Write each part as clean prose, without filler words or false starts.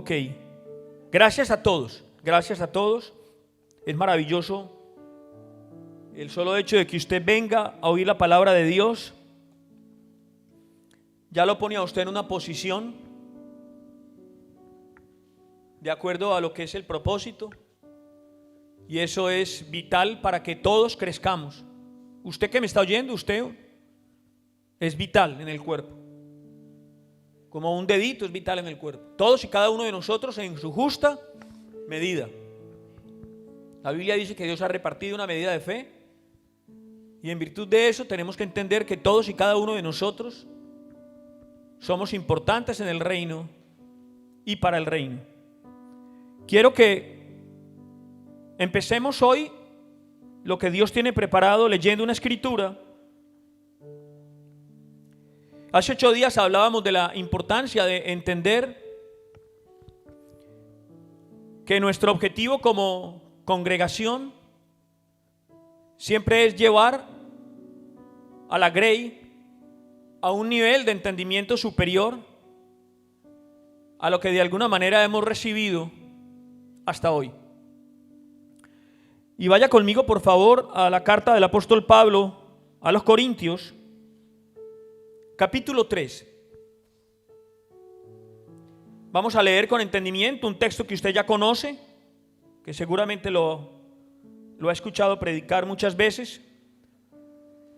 Ok. Gracias a todos. Gracias a todos. Es maravilloso el solo hecho de que usted venga a oír la palabra de Dios. Ya lo pone a usted en una posición de acuerdo a lo que es el propósito. Y eso es vital para que todos crezcamos. Usted que me está oyendo, usted es vital en el cuerpo. Como un dedito es vital en el cuerpo. Todos y cada uno de nosotros en su justa medida. La Biblia dice que Dios ha repartido una medida de fe. Y en virtud de eso tenemos que entender que todos y cada uno de nosotros somos importantes en el reino y para el reino. Quiero que empecemos hoy lo que Dios tiene preparado leyendo una escritura. Hace 8 días hablábamos de la importancia de entender que nuestro objetivo como congregación siempre es llevar a la Grey a un nivel de entendimiento superior a lo que de alguna manera hemos recibido hasta hoy. Y vaya conmigo por favor a la carta del apóstol Pablo a los Corintios, capítulo 3. Vamos a leer con entendimiento un texto que usted ya conoce, que seguramente lo ha escuchado predicar muchas veces,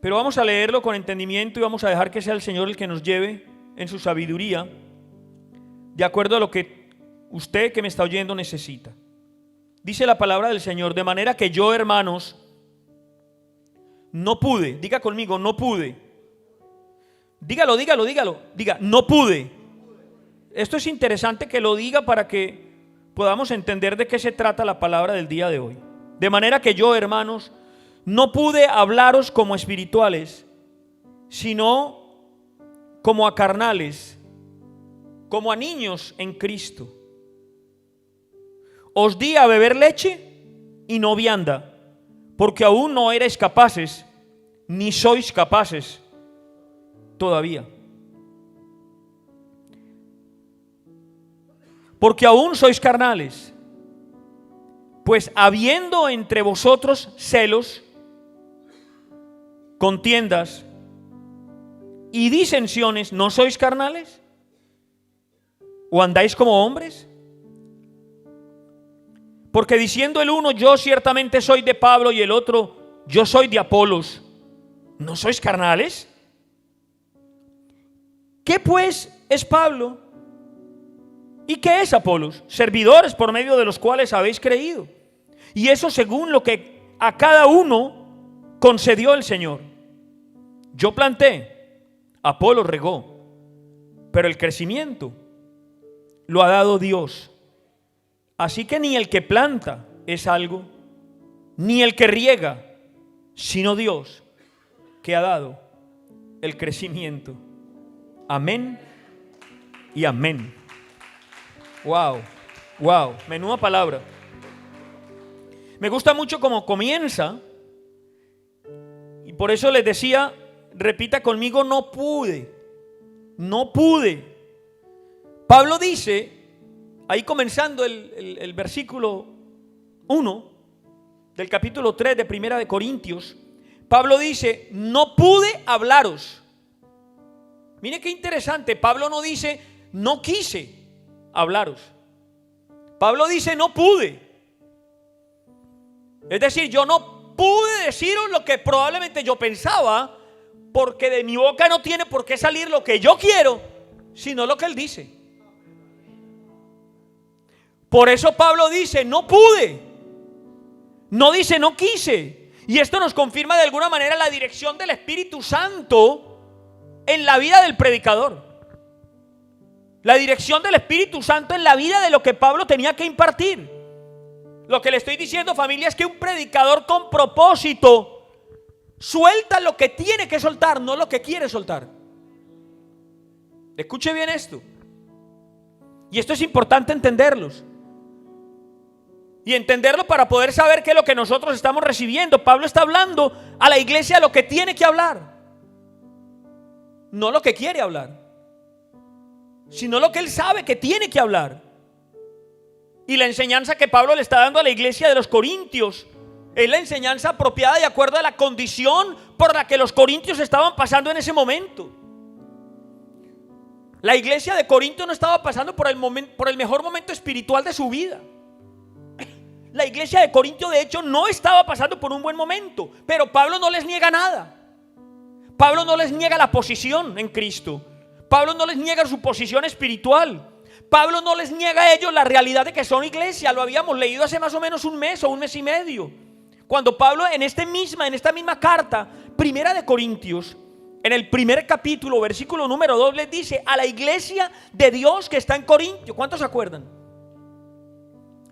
pero vamos a leerlo con entendimiento y vamos a dejar que sea el Señor el que nos lleve en su sabiduría, de acuerdo a lo que usted que me está oyendo necesita. Dice la palabra del Señor: de manera que yo, hermanos, no pude. Diga conmigo, no pude. Dígalo, diga, no pude. Esto es interesante que lo diga para que podamos entender de qué se trata la palabra del día de hoy. De manera que yo, hermanos, no pude hablaros como espirituales, sino como a carnales, como a niños en Cristo. Os di a beber leche y no vianda, porque aún no erais capaces, ni sois capaces todavía. Porque aún sois carnales. Pues habiendo entre vosotros celos, contiendas y disensiones, ¿no sois carnales? ¿O andáis como hombres? Porque diciendo el uno, yo ciertamente soy de Pablo, y el otro, yo soy de Apolos, ¿no sois carnales? ¿Qué pues es Pablo? ¿Y qué es Apolos? Servidores por medio de los cuales habéis creído. Y eso según lo que a cada uno concedió el Señor. Yo planté, Apolos regó, pero el crecimiento lo ha dado Dios. Así que ni el que planta es algo, ni el que riega, sino Dios, que ha dado el crecimiento. Amén y amén. Wow, menuda palabra. Me gusta mucho cómo comienza, y por eso les decía, repita conmigo, no pude. Pablo dice, ahí comenzando el versículo 1 del capítulo 3 de Primera de Corintios, Pablo dice, no pude hablaros. Mire qué interesante, Pablo no dice, no quise hablaros. Pablo dice, no pude. Es decir, yo no pude deciros lo que probablemente yo pensaba, porque de mi boca no tiene por qué salir lo que yo quiero, sino lo que él dice. Por eso Pablo dice, no pude. No dice, no quise. Y esto nos confirma de alguna manera la dirección del Espíritu Santo en la vida del predicador. La dirección del Espíritu Santo en la vida de lo que Pablo tenía que impartir. Lo que le estoy diciendo, familia, es que un predicador con propósito suelta lo que tiene que soltar, no lo que quiere soltar. Escuche bien esto. Y esto es importante entenderlos. Y entenderlo para poder saber qué es lo que nosotros estamos recibiendo. Pablo está hablando a la iglesia lo que tiene que hablar, no lo que quiere hablar, sino lo que él sabe que tiene que hablar. Y la enseñanza que Pablo le está dando a la iglesia de los Corintios es la enseñanza apropiada de acuerdo a la condición por la que los corintios estaban pasando en ese momento. La iglesia de Corinto no estaba pasando por el mejor momento espiritual de su vida. La iglesia de Corinto, de hecho, no estaba pasando por un buen momento, pero Pablo no les niega nada. Pablo no les niega la posición en Cristo. Pablo no les niega su posición espiritual. Pablo no les niega a ellos la realidad de que son iglesia. Lo habíamos leído hace más o menos un mes o un mes y medio, cuando Pablo en esta misma carta, Primera de Corintios, en el primer capítulo, versículo número 2, les dice a la iglesia de Dios que está en Corintio. ¿Cuántos se acuerdan?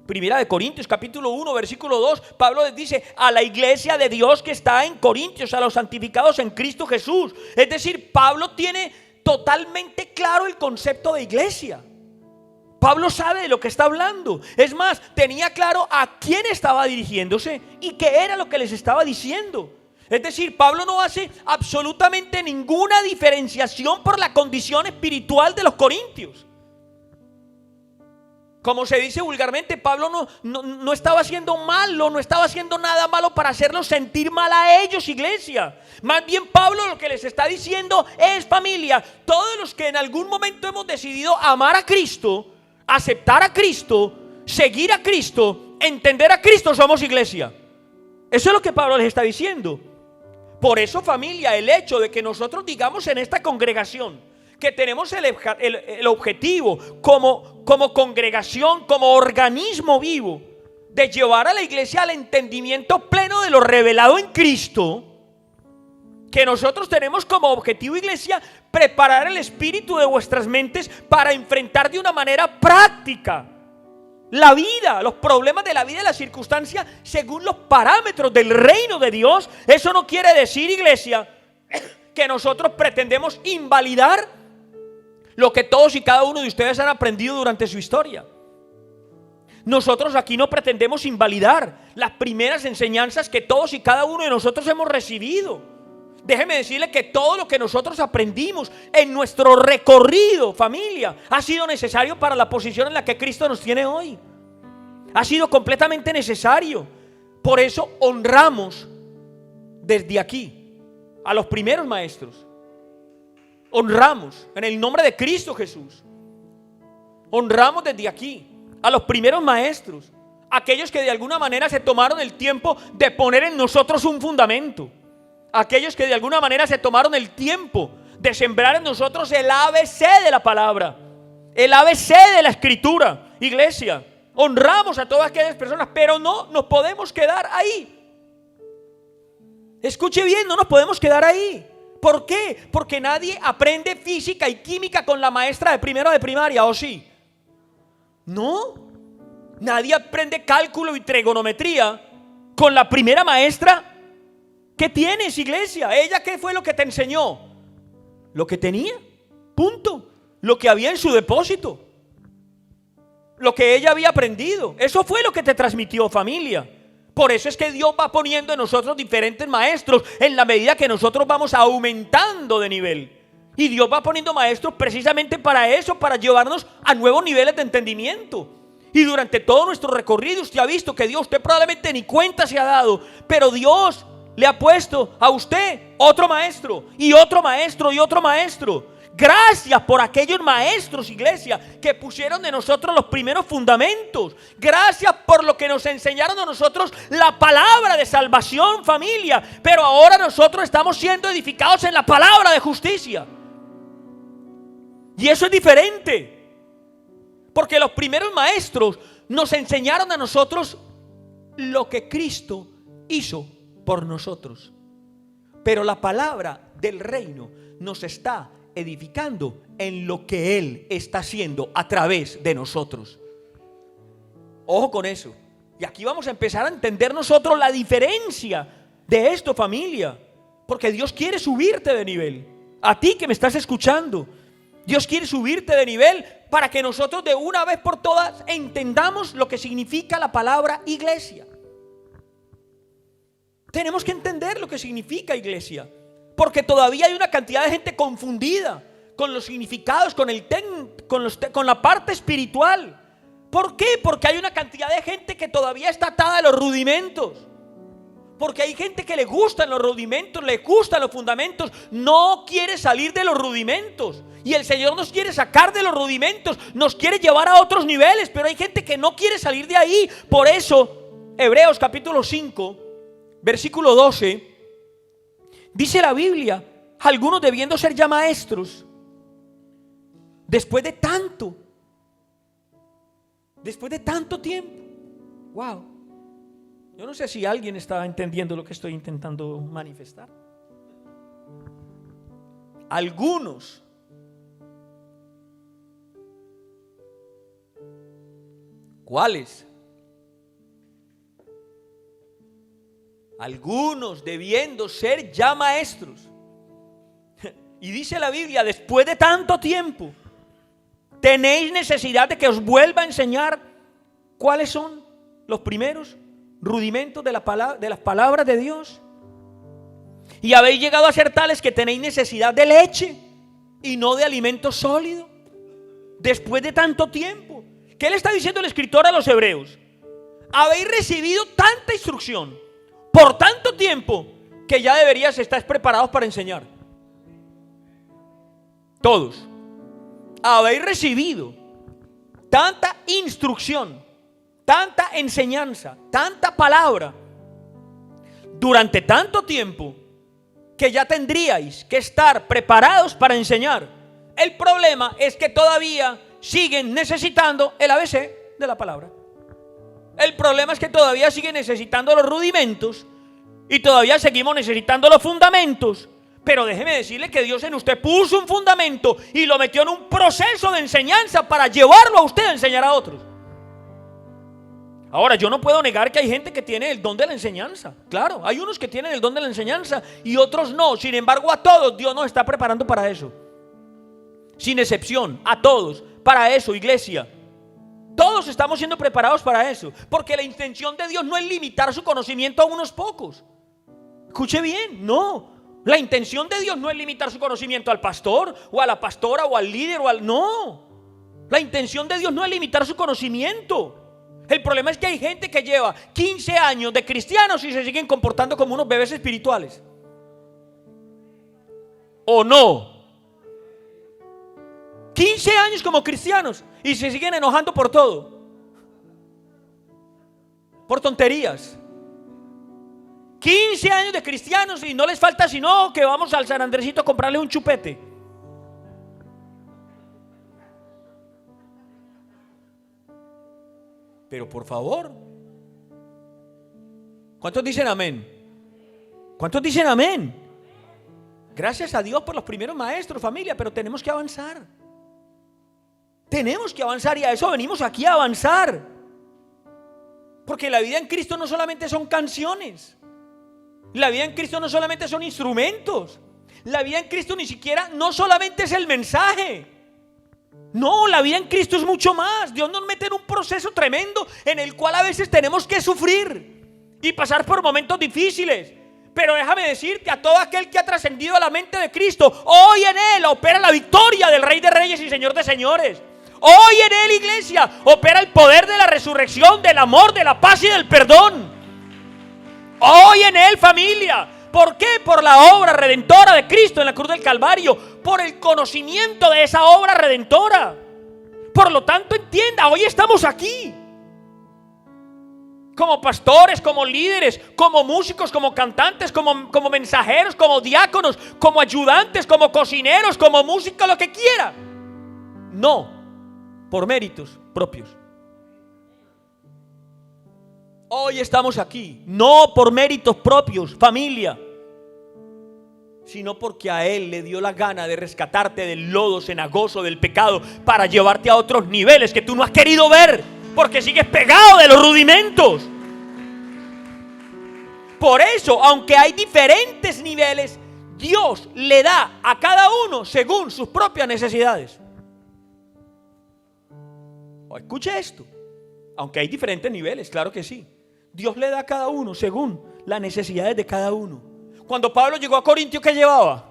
Primera de Corintios, capítulo 1, versículo 2, Pablo les dice a la iglesia de Dios que está en Corintios, a los santificados en Cristo Jesús. Es decir, Pablo tiene totalmente claro el concepto de iglesia. Pablo sabe de lo que está hablando. Es más, tenía claro a quién estaba dirigiéndose y qué era lo que les estaba diciendo. Es decir, Pablo no hace absolutamente ninguna diferenciación por la condición espiritual de los corintios. Como se dice vulgarmente, Pablo no estaba haciendo malo, no estaba haciendo nada malo para hacerlos sentir mal a ellos, iglesia. Más bien Pablo lo que les está diciendo es: familia, todos los que en algún momento hemos decidido amar a Cristo, aceptar a Cristo, seguir a Cristo, entender a Cristo, somos iglesia. Eso es lo que Pablo les está diciendo. Por eso, familia, el hecho de que nosotros digamos en esta congregación que tenemos el objetivo como congregación, como organismo vivo, de llevar a la iglesia al entendimiento pleno de lo revelado en Cristo, que nosotros tenemos como objetivo, iglesia, preparar el espíritu de vuestras mentes para enfrentar de una manera práctica la vida, los problemas de la vida y la circunstancia según los parámetros del reino de Dios. Eso no quiere decir, iglesia, que nosotros pretendemos invalidar lo que todos y cada uno de ustedes han aprendido durante su historia. Nosotros aquí no pretendemos invalidar las primeras enseñanzas que todos y cada uno de nosotros hemos recibido. Déjeme decirle que todo lo que nosotros aprendimos en nuestro recorrido, familia, ha sido necesario para la posición en la que Cristo nos tiene hoy. Ha sido completamente necesario. Por eso honramos desde aquí a los primeros maestros. Honramos en el nombre de Cristo Jesús. Honramos desde aquí a los primeros maestros, aquellos que de alguna manera se tomaron el tiempo de poner en nosotros un fundamento. Aquellos que de alguna manera se tomaron el tiempo de sembrar en nosotros el ABC de la palabra, el ABC de la escritura. Iglesia, honramos a todas aquellas personas, pero no nos podemos quedar ahí. Escuche bien, no nos podemos quedar ahí. ¿Por qué? Porque nadie aprende física y química con la maestra de primero de primaria, ¿o sí? No. Nadie aprende cálculo y trigonometría con la primera maestra. ¿Qué tienes, iglesia? ¿Ella qué fue lo que te enseñó? Lo que tenía, punto. Lo que había en su depósito, lo que ella había aprendido. Eso fue lo que te transmitió, familia. Por eso es que Dios va poniendo en nosotros diferentes maestros en la medida que nosotros vamos aumentando de nivel. Y Dios va poniendo maestros precisamente para eso, para llevarnos a nuevos niveles de entendimiento. Y durante todo nuestro recorrido usted ha visto que Dios, usted probablemente ni cuenta se ha dado, pero Dios le ha puesto a usted otro maestro y otro maestro y otro maestro. Gracias por aquellos maestros, iglesia, que pusieron de nosotros los primeros fundamentos. Gracias por lo que nos enseñaron a nosotros la palabra de salvación, familia. Pero ahora nosotros estamos siendo edificados en la palabra de justicia. Y eso es diferente. Porque los primeros maestros nos enseñaron a nosotros lo que Cristo hizo por nosotros. Pero la palabra del reino nos está edificando en lo que Él está haciendo a través de nosotros. Ojo con eso. Y aquí vamos a empezar a entender nosotros la diferencia de esto, familia. Porque Dios quiere subirte de nivel. A ti que me estás escuchando, Dios quiere subirte de nivel para que nosotros de una vez por todas entendamos lo que significa la palabra iglesia. Tenemos que entender lo que significa iglesia, porque todavía hay una cantidad de gente confundida con los significados, con la parte espiritual. ¿Por qué? Porque hay una cantidad de gente que todavía está atada a los rudimentos. Porque hay gente que le gustan los rudimentos, le gustan los fundamentos, no quiere salir de los rudimentos. Y el Señor nos quiere sacar de los rudimentos, nos quiere llevar a otros niveles, pero hay gente que no quiere salir de ahí. Por eso, Hebreos capítulo 5, versículo 12, dice la Biblia, algunos debiendo ser ya maestros, después de tanto tiempo. Wow. Yo no sé si alguien está entendiendo lo que estoy intentando manifestar. Algunos. ¿Cuáles? Algunos debiendo ser ya maestros. Y dice la Biblia, después de tanto tiempo, tenéis necesidad de que os vuelva a enseñar cuáles son los primeros rudimentos de las palabras de Dios. Y habéis llegado a ser tales que tenéis necesidad de leche y no de alimento sólido. Después de tanto tiempo. ¿Qué le está diciendo el escritor a los hebreos? Habéis recibido tanta instrucción por tanto tiempo que ya deberías estar preparados para enseñar. Todos. Habéis recibido tanta instrucción, tanta enseñanza, tanta palabra durante tanto tiempo que ya tendríais que estar preparados para enseñar. El problema es que todavía siguen necesitando el ABC de la palabra. El problema es que todavía siguen necesitando los rudimentos y todavía seguimos necesitando los fundamentos. Pero déjeme decirle que Dios en usted puso un fundamento y lo metió en un proceso de enseñanza para llevarlo a usted a enseñar a otros. Ahora, yo no puedo negar que hay gente que tiene el don de la enseñanza. Claro, hay unos que tienen el don de la enseñanza y otros no. Sin embargo, a todos Dios nos está preparando para eso. Sin excepción, a todos, para eso, iglesia. Todos estamos siendo preparados para eso. Porque la intención de Dios no es limitar su conocimiento a unos pocos. Escuche bien, no. La intención de Dios no es limitar su conocimiento al pastor o a la pastora o al líder o al... No. La intención de Dios no es limitar su conocimiento. El problema es que hay gente que lleva 15 años de cristianos y se siguen comportando como unos bebés espirituales. ¿O no? 15 años como cristianos y se siguen enojando por todo. Por tonterías. 15 años de cristianos y no les falta sino que vamos al San Andresito a comprarle un chupete. Pero por favor, ¿cuántos dicen amén? ¿Cuántos dicen amén? Gracias a Dios por los primeros maestros, familia, pero tenemos que avanzar. Tenemos que avanzar y a eso venimos aquí a avanzar. Porque la vida en Cristo no solamente son canciones. La vida en Cristo no solamente son instrumentos. La vida en Cristo ni siquiera, no solamente es el mensaje. No, la vida en Cristo es mucho más. Dios nos mete en un proceso tremendo en el cual a veces tenemos que sufrir y pasar por momentos difíciles. Pero déjame decirte, a todo aquel que ha trascendido a la mente de Cristo, hoy en Él opera la victoria del Rey de Reyes y Señor de Señores. Hoy en Él, iglesia, opera el poder de la resurrección, del amor, de la paz y del perdón. Hoy en Él, familia. ¿Por qué? Por la obra redentora de Cristo en la cruz del Calvario. Por el conocimiento de esa obra redentora. Por lo tanto, entienda, hoy estamos aquí. Como pastores, como líderes, como músicos, como cantantes, como mensajeros, como diáconos, como ayudantes, como cocineros, como músicos, lo que quiera. No por méritos propios. Hoy estamos aquí, no por méritos propios, familia, sino porque a Él le dio la gana de rescatarte del lodo cenagoso del pecado para llevarte a otros niveles que tú no has querido ver, porque sigues pegado de los rudimentos. Por eso, aunque hay diferentes niveles, Dios le da a cada uno según sus propias necesidades. Escuche esto. Aunque hay diferentes niveles, claro que sí. Dios le da a cada uno según las necesidades de cada uno. Cuando Pablo llegó a Corintio, ¿qué llevaba?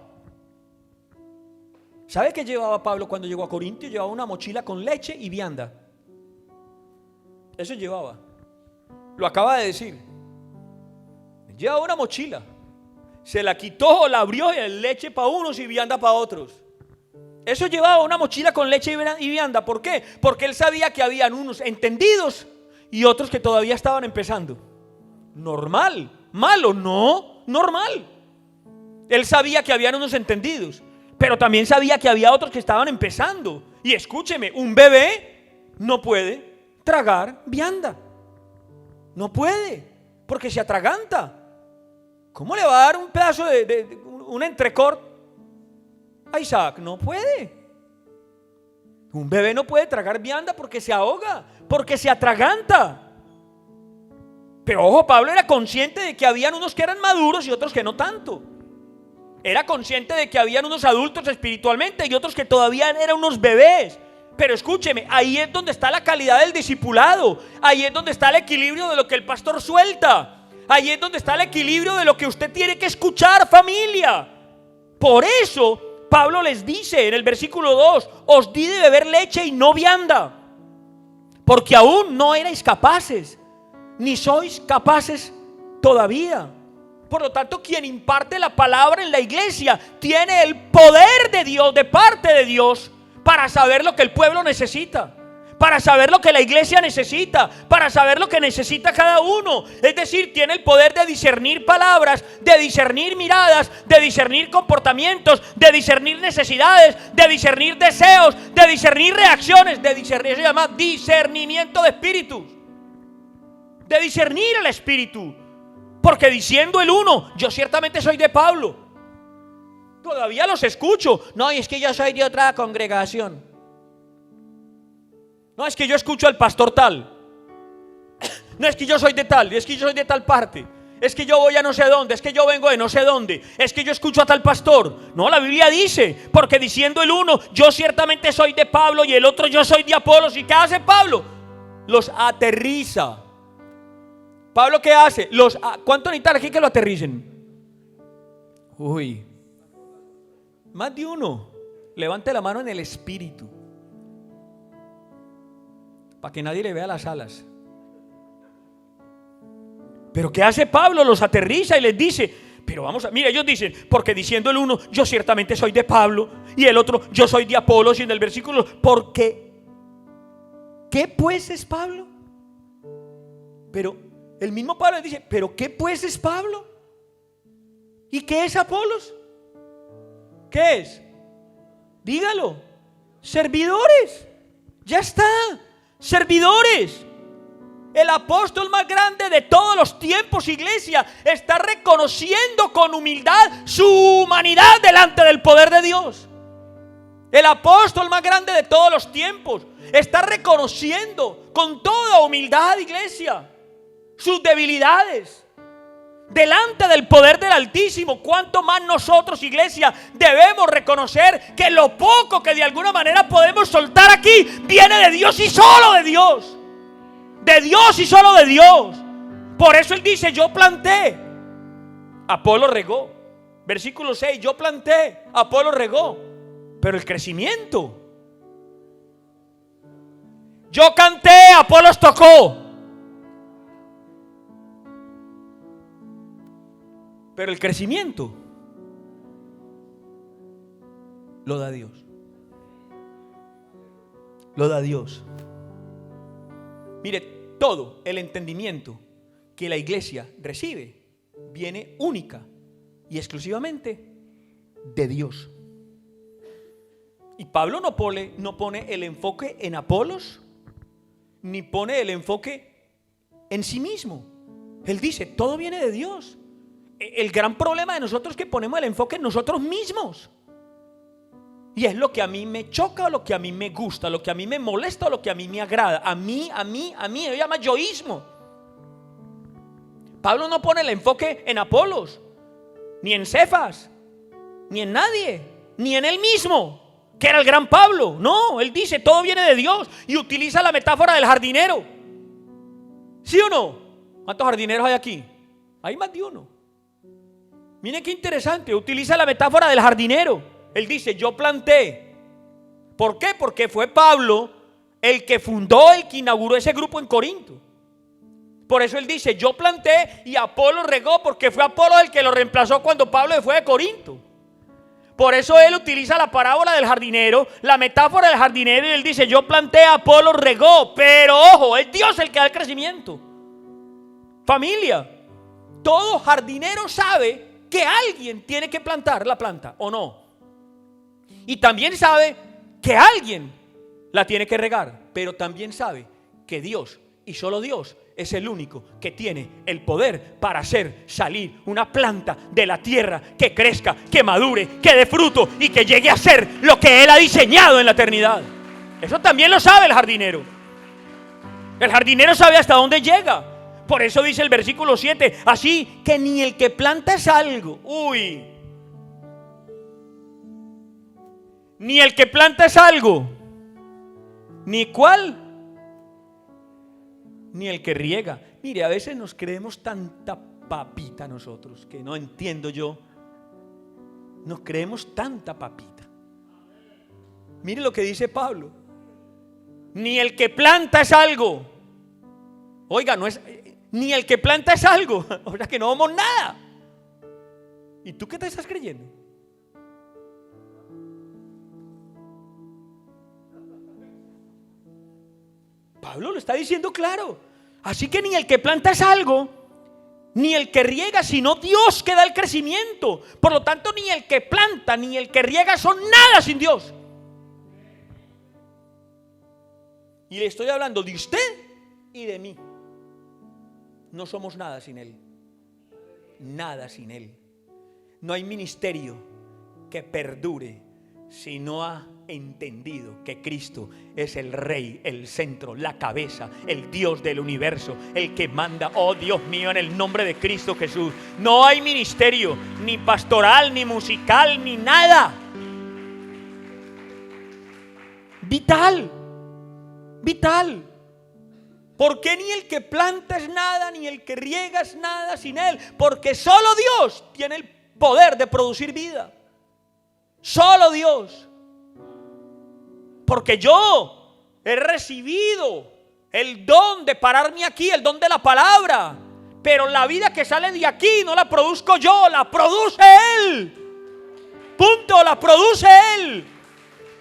¿Sabe qué llevaba Pablo cuando llegó a Corintio? Llevaba una mochila con leche y vianda. Eso llevaba. Lo acaba de decir. Llevaba una mochila. Se la quitó, la abrió y leche para unos y vianda para otros. Eso llevaba una mochila con leche y vianda. ¿Por qué? Porque él sabía que habían unos entendidos y otros que todavía estaban empezando. Normal. Malo, no, normal. Él sabía que habían unos entendidos, pero también sabía que había otros que estaban empezando. Y escúcheme, un bebé no puede tragar vianda. No puede, porque se atraganta. ¿Cómo le va a dar un pedazo de un entrecort a Isaac? No puede. Un bebé no puede tragar vianda porque se ahoga, porque se atraganta. Pero ojo, Pablo era consciente de que habían unos que eran maduros y otros que no tanto. Era consciente de que habían unos adultos espiritualmente y otros que todavía eran unos bebés. Pero escúcheme, ahí es donde está la calidad del discipulado. Ahí es donde está el equilibrio de lo que el pastor suelta. Ahí es donde está el equilibrio de lo que usted tiene que escuchar, familia. Por eso Pablo les dice en el versículo 2: os di de beber leche y no vianda, porque aún no erais capaces, ni sois capaces todavía. Por lo tanto, quien imparte la palabra en la iglesia tiene el poder de Dios, de parte de Dios, para saber lo que el pueblo necesita, para saber lo que la iglesia necesita, para saber lo que necesita cada uno. Es decir, tiene el poder de discernir palabras, de discernir miradas, de discernir comportamientos, de discernir necesidades, de discernir deseos, de discernir reacciones, de discernir, se llama discernimiento de espíritus, de discernir el espíritu. Porque diciendo el uno, yo ciertamente soy de Pablo, todavía los escucho. No, y es que yo soy de otra congregación. No, es que yo escucho al pastor tal. No, es que yo soy de tal, es que yo soy de tal parte. Es que yo voy a no sé dónde, es que yo vengo de no sé dónde, es que yo escucho a tal pastor. No, la Biblia dice, porque diciendo el uno, yo ciertamente soy de Pablo, y el otro, yo soy de Apolos. ¿Y qué hace Pablo? Los aterriza. ¿Pablo qué hace? ¿Cuánto necesitan aquí que lo aterricen? Uy, más de uno. Levante la mano en el espíritu, para que nadie le vea las alas. Pero ¿qué hace Pablo? Los aterriza y les dice, pero vamos a, mira, ellos dicen, porque diciendo el uno, yo ciertamente soy de Pablo, y el otro, yo soy de Apolos. Y en el versículo, porque ¿qué pues es Pablo? Pero el mismo Pablo dice, pero ¿qué pues es Pablo? ¿Y qué es Apolos? ¿Qué es? Dígalo. Servidores. Ya está. Servidores. El apóstol más grande de todos los tiempos, iglesia, está reconociendo con humildad su humanidad delante del poder de Dios. El apóstol más grande de todos los tiempos está reconociendo con toda humildad, iglesia, sus debilidades delante del poder del Altísimo. Cuánto más nosotros, iglesia, debemos reconocer que lo poco que de alguna manera podemos soltar aquí viene de Dios y solo de Dios. De Dios y solo de Dios. Por eso él dice, yo planté, Apolo regó. Versículo 6, yo planté, Apolo regó. Pero el crecimiento, yo canté, Apolos tocó. Pero el crecimiento lo da Dios. Lo da Dios. Mire, todo el entendimiento que la iglesia recibe viene única y exclusivamente de Dios. Y Pablo no pone el enfoque en Apolos, ni pone el enfoque en sí mismo. Él dice, todo viene de Dios. El gran problema de nosotros es que ponemos el enfoque en nosotros mismos. Y es lo que a mí me choca, o lo que a mí me gusta, lo que a mí me molesta, o lo que a mí me agrada. A mí, se llama yoísmo. Pablo no pone el enfoque en Apolos, ni en Cefas, ni en nadie, ni en él mismo, que era el gran Pablo. No, él dice, todo viene de Dios, y utiliza la metáfora del jardinero. ¿Sí o no? ¿Cuántos jardineros hay aquí? Hay más de uno. Miren qué interesante, utiliza la metáfora del jardinero. Él dice, yo planté. ¿Por qué? Porque fue Pablo el que fundó, el que inauguró ese grupo en Corinto. Por eso él dice, yo planté y Apolo regó, porque fue Apolo el que lo reemplazó cuando Pablo se fue de Corinto. Por eso él utiliza la parábola del jardinero, la metáfora del jardinero, y él dice, yo planté, Apolo regó, pero ojo, es Dios el que da el crecimiento. Familia, todo jardinero sabe que alguien tiene que plantar la planta, ¿o no? Y también sabe que alguien la tiene que regar, pero también sabe que Dios, y solo Dios, es el único que tiene el poder para hacer salir una planta de la tierra que crezca, que madure, que dé fruto y que llegue a ser lo que Él ha diseñado en la eternidad. Eso también lo sabe el jardinero. El jardinero sabe hasta dónde llega. Por eso dice el versículo 7, así que ni el que planta es algo. Ni el que planta es algo. Ni cuál. Ni el que riega. Mire, a veces nos creemos tanta papita nosotros, que no entiendo yo. Nos creemos tanta papita. Mire lo que dice Pablo. Ni el que planta es algo. Oiga, no es, ni el que planta es algo. O sea que no somos nada. ¿Y tú qué te estás creyendo? Pablo lo está diciendo claro. Así que ni el que planta es algo, ni el que riega, sino Dios que da el crecimiento. Por lo tanto, ni el que planta ni el que riega son nada sin Dios. Y le estoy hablando de usted y de mí. No somos nada sin Él. Nada sin Él. No hay ministerio que perdure si no ha entendido que Cristo es el Rey, el centro, la cabeza, el Dios del universo, el que manda. Oh Dios mío, en el nombre de Cristo Jesús, no hay ministerio, ni pastoral, ni musical, ni nada. Vital. ¿Por qué ni el que planta es nada, ni el que riega es nada sin Él? Porque solo Dios tiene el poder de producir vida. Solo Dios. Porque yo he recibido el don de pararme aquí, el don de la palabra. Pero la vida que sale de aquí no la produzco yo, la produce Él. Punto, la produce Él.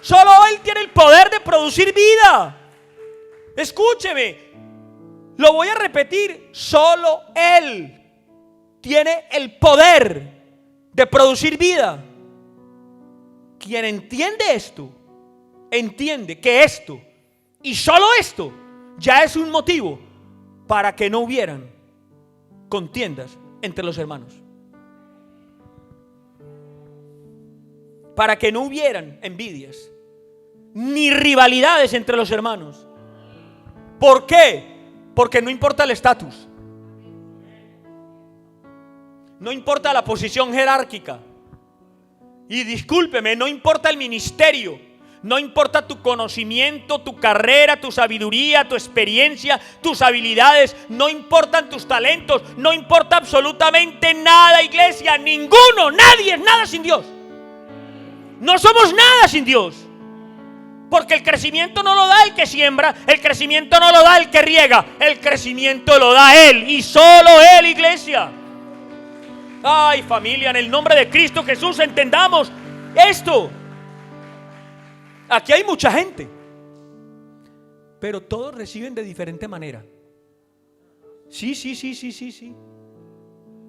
Solo Él tiene el poder de producir vida. Escúcheme, lo voy a repetir, solo Él tiene el poder de producir vida. Quien entiende esto, entiende que esto y solo esto ya es un motivo para que no hubieran contiendas entre los hermanos, para que no hubieran envidias ni rivalidades entre los hermanos. ¿Por qué? Porque no importa el estatus, no importa la posición jerárquica, y discúlpeme, no importa el ministerio, no importa tu conocimiento, tu carrera, tu sabiduría, tu experiencia, tus habilidades, no importan tus talentos, no importa absolutamente nada, iglesia, ninguno, nadie es nada sin Dios. No somos nada sin Dios. Porque el crecimiento no lo da el que siembra, el crecimiento no lo da el que riega, el crecimiento lo da Él y solo Él, iglesia. Ay, familia, en el nombre de Cristo Jesús entendamos esto. Aquí hay mucha gente, pero todos reciben de diferente manera. Sí.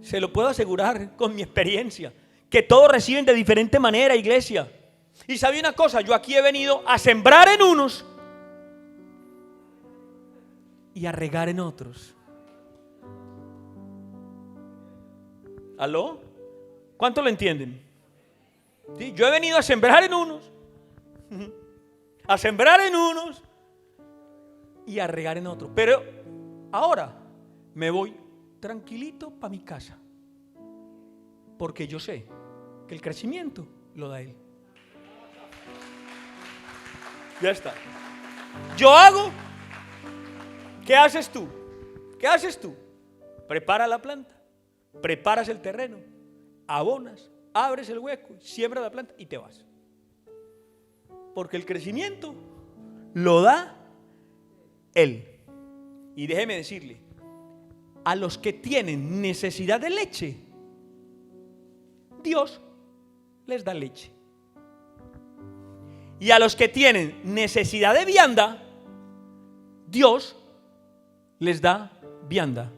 Se lo puedo asegurar con mi experiencia, que todos reciben de diferente manera, iglesia. Y sabe una cosa, yo aquí he venido a sembrar en unos y a regar en otros. ¿Aló? ¿Cuánto lo entienden? ¿Sí? Yo he venido a sembrar en unos, a sembrar en unos y a regar en otros. Pero ahora me voy tranquilito para mi casa, porque yo sé que el crecimiento lo da Él. Ya está. Yo hago. ¿Qué haces tú? ¿Qué haces tú? Prepara la planta, preparas el terreno, abonas, abres el hueco, siembras la planta y te vas. Porque el crecimiento lo da Él. Y déjeme decirle, a los que tienen necesidad de leche, Dios les da leche. Y a los que tienen necesidad de vianda, Dios les da vianda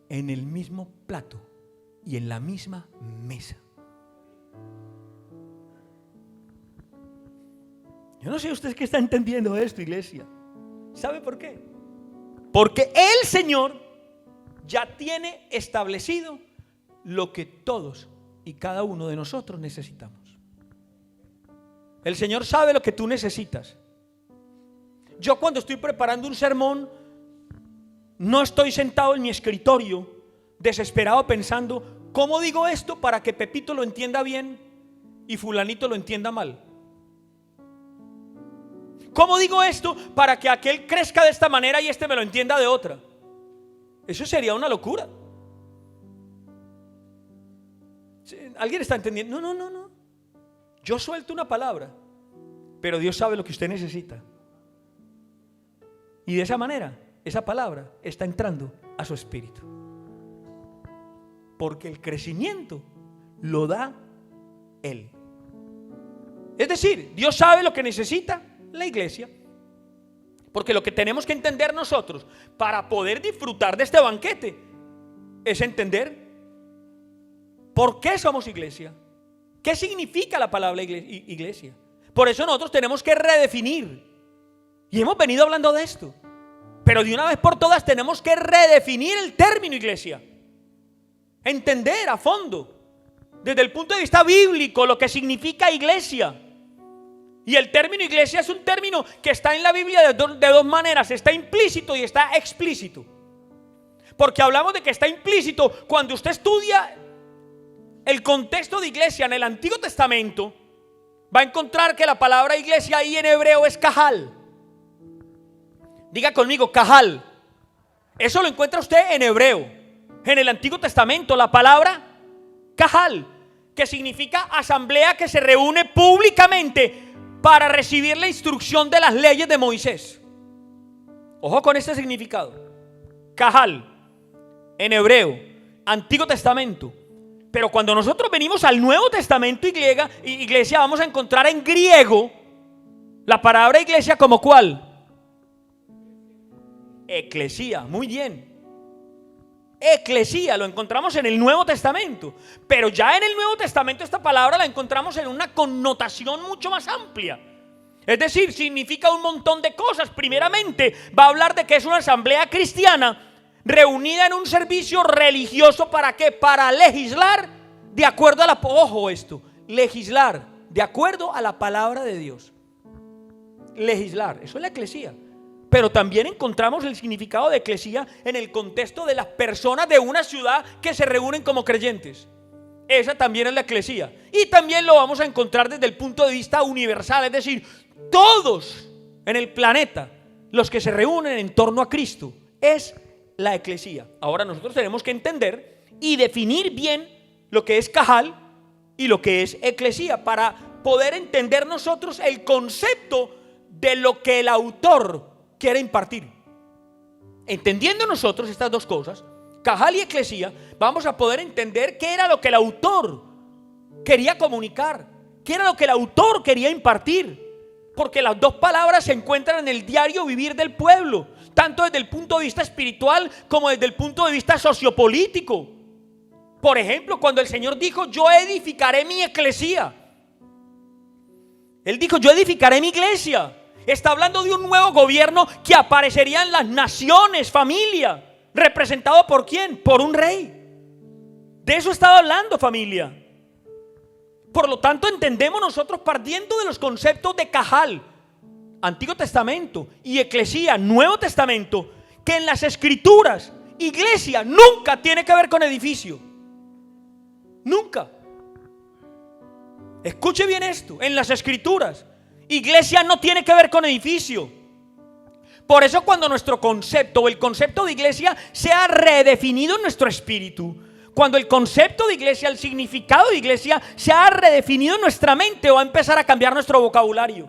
en el mismo plato y en la misma mesa. Yo no sé usted qué está entendiendo esto, iglesia. ¿Sabe por qué? Porque el Señor ya tiene establecido lo que todos y cada uno de nosotros necesitamos. El Señor sabe lo que tú necesitas. Yo cuando estoy preparando un sermón, no estoy sentado en mi escritorio desesperado pensando, ¿cómo digo esto para que Pepito lo entienda bien y fulanito lo entienda mal? ¿Cómo digo esto para que aquel crezca de esta manera y este me lo entienda de otra? Eso sería una locura. ¿Alguien está entendiendo? No. Yo suelto una palabra, pero Dios sabe lo que usted necesita. Y de esa manera, esa palabra está entrando a su espíritu. Porque el crecimiento lo da Él. Es decir, Dios sabe lo que necesita la iglesia. Porque lo que tenemos que entender nosotros para poder disfrutar de este banquete es entender por qué somos iglesia. ¿Qué significa la palabra iglesia? Por eso nosotros tenemos que redefinir. Y hemos venido hablando de esto. Pero de una vez por todas tenemos que redefinir el término iglesia. Entender a fondo, desde el punto de vista bíblico, lo que significa iglesia. Y el término iglesia es un término que está en la Biblia de dos maneras. Está implícito y está explícito. Porque hablamos de que está implícito cuando usted estudia el contexto de iglesia en el Antiguo Testamento. Va a encontrar que la palabra iglesia ahí en hebreo es kahal. Diga conmigo, kahal. Eso lo encuentra usted en hebreo. En el Antiguo Testamento la palabra kahal, que significa asamblea que se reúne públicamente para recibir la instrucción de las leyes de Moisés. Ojo con este significado. Kahal, en hebreo, Antiguo Testamento. Pero cuando nosotros venimos al Nuevo Testamento, iglesia, vamos a encontrar en griego la palabra iglesia como ¿cuál? Eclesía, muy bien. Eclesía, lo encontramos en el Nuevo Testamento. Pero ya en el Nuevo Testamento esta palabra la encontramos en una connotación mucho más amplia. Es decir, significa un montón de cosas. Primeramente, va a hablar de que es una asamblea cristiana reunida en un servicio religioso. ¿Para qué? Para legislar de acuerdo a la... Ojo esto, legislar de acuerdo a la palabra de Dios. Legislar, eso es la eclesía. Pero también encontramos el significado de eclesía en el contexto de las personas de una ciudad que se reúnen como creyentes. Esa también es la eclesía. Y también lo vamos a encontrar desde el punto de vista universal, es decir, todos en el planeta, los que se reúnen en torno a Cristo, es la eclesía. Ahora nosotros tenemos que entender y definir bien lo que es kahal y lo que es eclesía para poder entender nosotros el concepto de lo que el autor quiere impartir. Entendiendo nosotros estas dos cosas, kahal y eclesía, vamos a poder entender qué era lo que el autor quería comunicar, qué era lo que el autor quería impartir, porque las dos palabras se encuentran en el diario vivir del pueblo, tanto desde el punto de vista espiritual como desde el punto de vista sociopolítico. Por ejemplo, cuando el Señor dijo: yo edificaré mi eclesía, Él dijo: yo edificaré mi iglesia. Está hablando de un nuevo gobierno que aparecería en las naciones, familia. ¿Representado por quién? Por un rey. De eso estaba hablando, familia. Por lo tanto, entendemos nosotros, partiendo de los conceptos de kahal, Antiguo Testamento, y eclesía, Nuevo Testamento, que en las Escrituras, iglesia nunca tiene que ver con edificio. Nunca. Escuche bien esto. En las Escrituras, iglesia no tiene que ver con edificio. Por eso cuando nuestro concepto o el concepto de iglesia sea redefinido en nuestro espíritu, cuando el concepto de iglesia, el significado de iglesia sea redefinido en nuestra mente, va a empezar a cambiar nuestro vocabulario,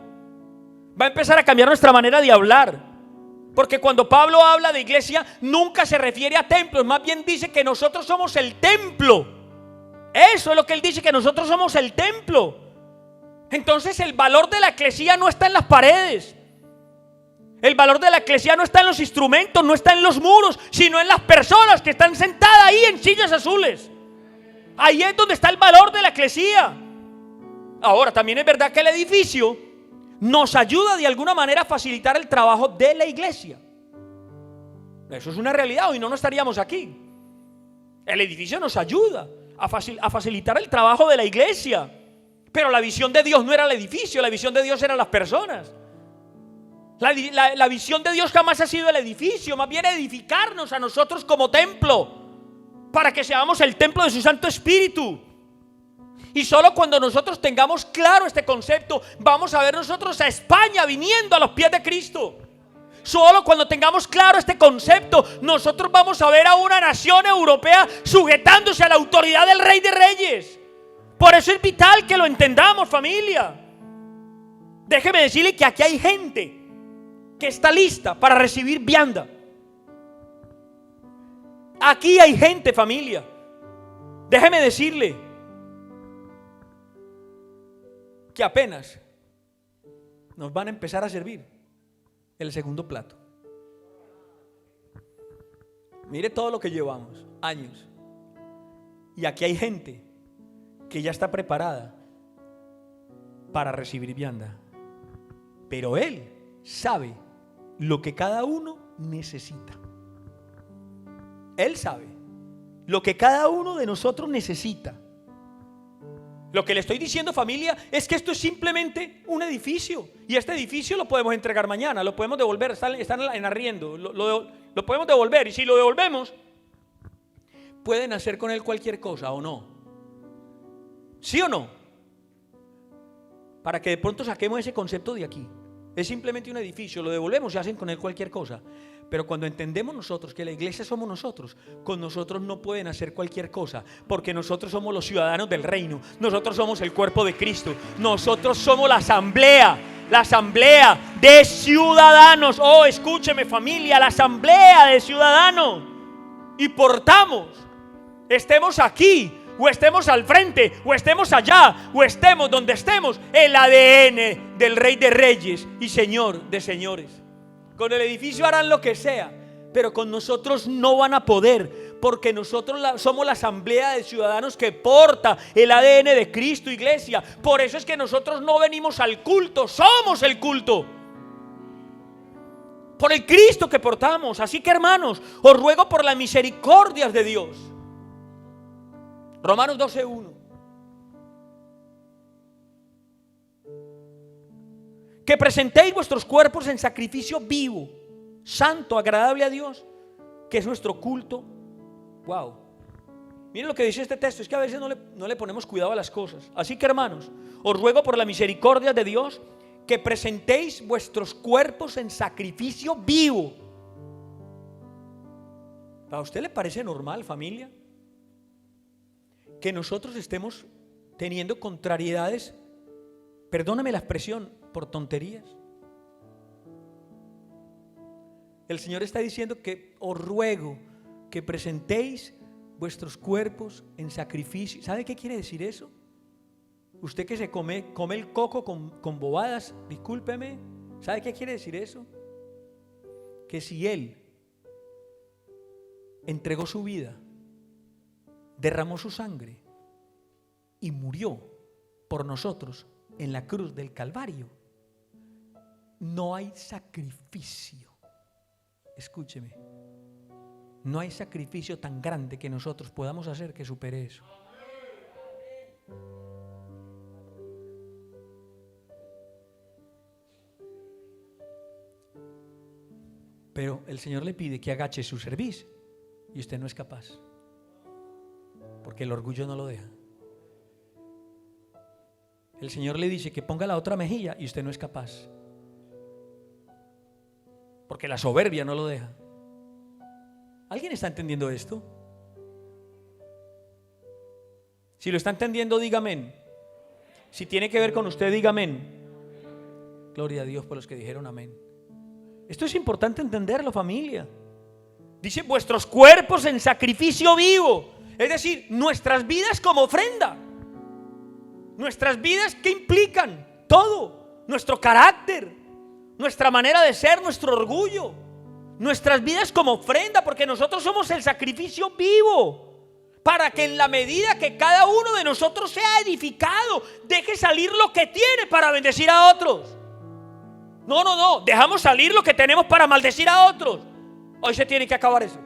va a empezar a cambiar nuestra manera de hablar, Porque cuando Pablo habla de iglesia, nunca se refiere a templos, más bien dice que nosotros somos el templo. Eso es lo que él dice, que nosotros somos el templo. Entonces el valor de la eclesía no está en las paredes. El valor de la eclesía no está en los instrumentos, no está en los muros, sino en las personas que están sentadas ahí en sillas azules. Ahí es donde está el valor de la eclesía. Ahora, también es verdad que el edificio nos ayuda de alguna manera a facilitar el trabajo de la iglesia. Eso es una realidad, hoy no estaríamos aquí. El edificio nos ayuda a facilitar el trabajo de la iglesia. Pero la visión de Dios no era el edificio, la visión de Dios eran las personas. La visión de Dios jamás ha sido el edificio, más bien edificarnos a nosotros como templo, para que seamos el templo de su Santo Espíritu. Y solo cuando nosotros tengamos claro este concepto, vamos a ver nosotros a España viniendo a los pies de Cristo. Solo cuando tengamos claro este concepto, nosotros vamos a ver a una nación europea sujetándose a la autoridad del Rey de Reyes. Por eso es vital que lo entendamos, familia. Déjeme decirle que aquí hay gente que está lista para recibir vianda. Aquí hay gente, familia. Déjeme decirle que apenas nos van a empezar a servir el segundo plato. Mire todo lo que llevamos, años. Y aquí hay gente que ya está preparada para recibir vianda. Pero Él sabe lo que cada uno necesita. Él sabe lo que cada uno de nosotros necesita. Lo que le estoy diciendo, familia, es que esto es simplemente un edificio. Y este edificio lo podemos entregar mañana, lo podemos devolver, está en arriendo, lo podemos devolver. Y si lo devolvemos, pueden hacer con él cualquier cosa o no. ¿Sí o no? Para que de pronto saquemos ese concepto de aquí. Es simplemente un edificio, lo devolvemos y hacen con él cualquier cosa. Pero cuando entendemos nosotros que la iglesia somos nosotros, con nosotros no pueden hacer cualquier cosa, porque nosotros somos los ciudadanos del reino, nosotros somos el cuerpo de Cristo, nosotros somos la asamblea de ciudadanos. Oh, escúcheme, familia, la asamblea de ciudadanos. Y portamos, estemos aquí o estemos al frente, o estemos allá, o estemos donde estemos, el ADN del Rey de Reyes y Señor de Señores. Con el edificio harán lo que sea, pero con nosotros no van a poder, porque nosotros somos la asamblea de ciudadanos que porta el ADN de Cristo, iglesia. Por eso es que nosotros no venimos al culto, somos el culto, por el Cristo que portamos. Así que, hermanos, os ruego por las misericordias de Dios. Romanos 12:1. Que presentéis vuestros cuerpos en sacrificio vivo, santo, agradable a Dios, que es nuestro culto. Wow. Miren lo que dice este texto, es que a veces no le ponemos cuidado a las cosas. Así que, hermanos, os ruego por la misericordia de Dios que presentéis vuestros cuerpos en sacrificio vivo. ¿A usted le parece normal, familia, que nosotros estemos teniendo contrariedades, perdóname la expresión, por tonterías? El Señor está diciendo que os ruego que presentéis vuestros cuerpos en sacrificio. ¿Sabe qué quiere decir eso? Usted que se come el coco con bobadas, discúlpeme, ¿sabe qué quiere decir eso? Que si Él entregó su vida, derramó su sangre y murió por nosotros en la cruz del Calvario, no hay sacrificio, escúcheme, no hay sacrificio tan grande que nosotros podamos hacer que supere eso. Pero el Señor le pide que agache su cerviz y usted no es capaz, porque el orgullo no lo deja. El Señor le dice que ponga la otra mejilla y usted no es capaz, porque la soberbia no lo deja. ¿Alguien está entendiendo esto? Si lo está entendiendo, diga amén. Si tiene que ver con usted, diga amén. Gloria a Dios por los que dijeron amén. Esto es importante entenderlo, familia. Dice vuestros cuerpos en sacrificio vivo. Es decir, nuestras vidas como ofrenda. Nuestras vidas, ¿qué implican? Todo. Nuestro carácter, nuestra manera de ser, nuestro orgullo. Nuestras vidas como ofrenda, porque nosotros somos el sacrificio vivo. Para que en la medida que cada uno de nosotros sea edificado, deje salir lo que tiene para bendecir a otros. No, dejamos salir lo que tenemos para maldecir a otros. Hoy se tiene que acabar eso.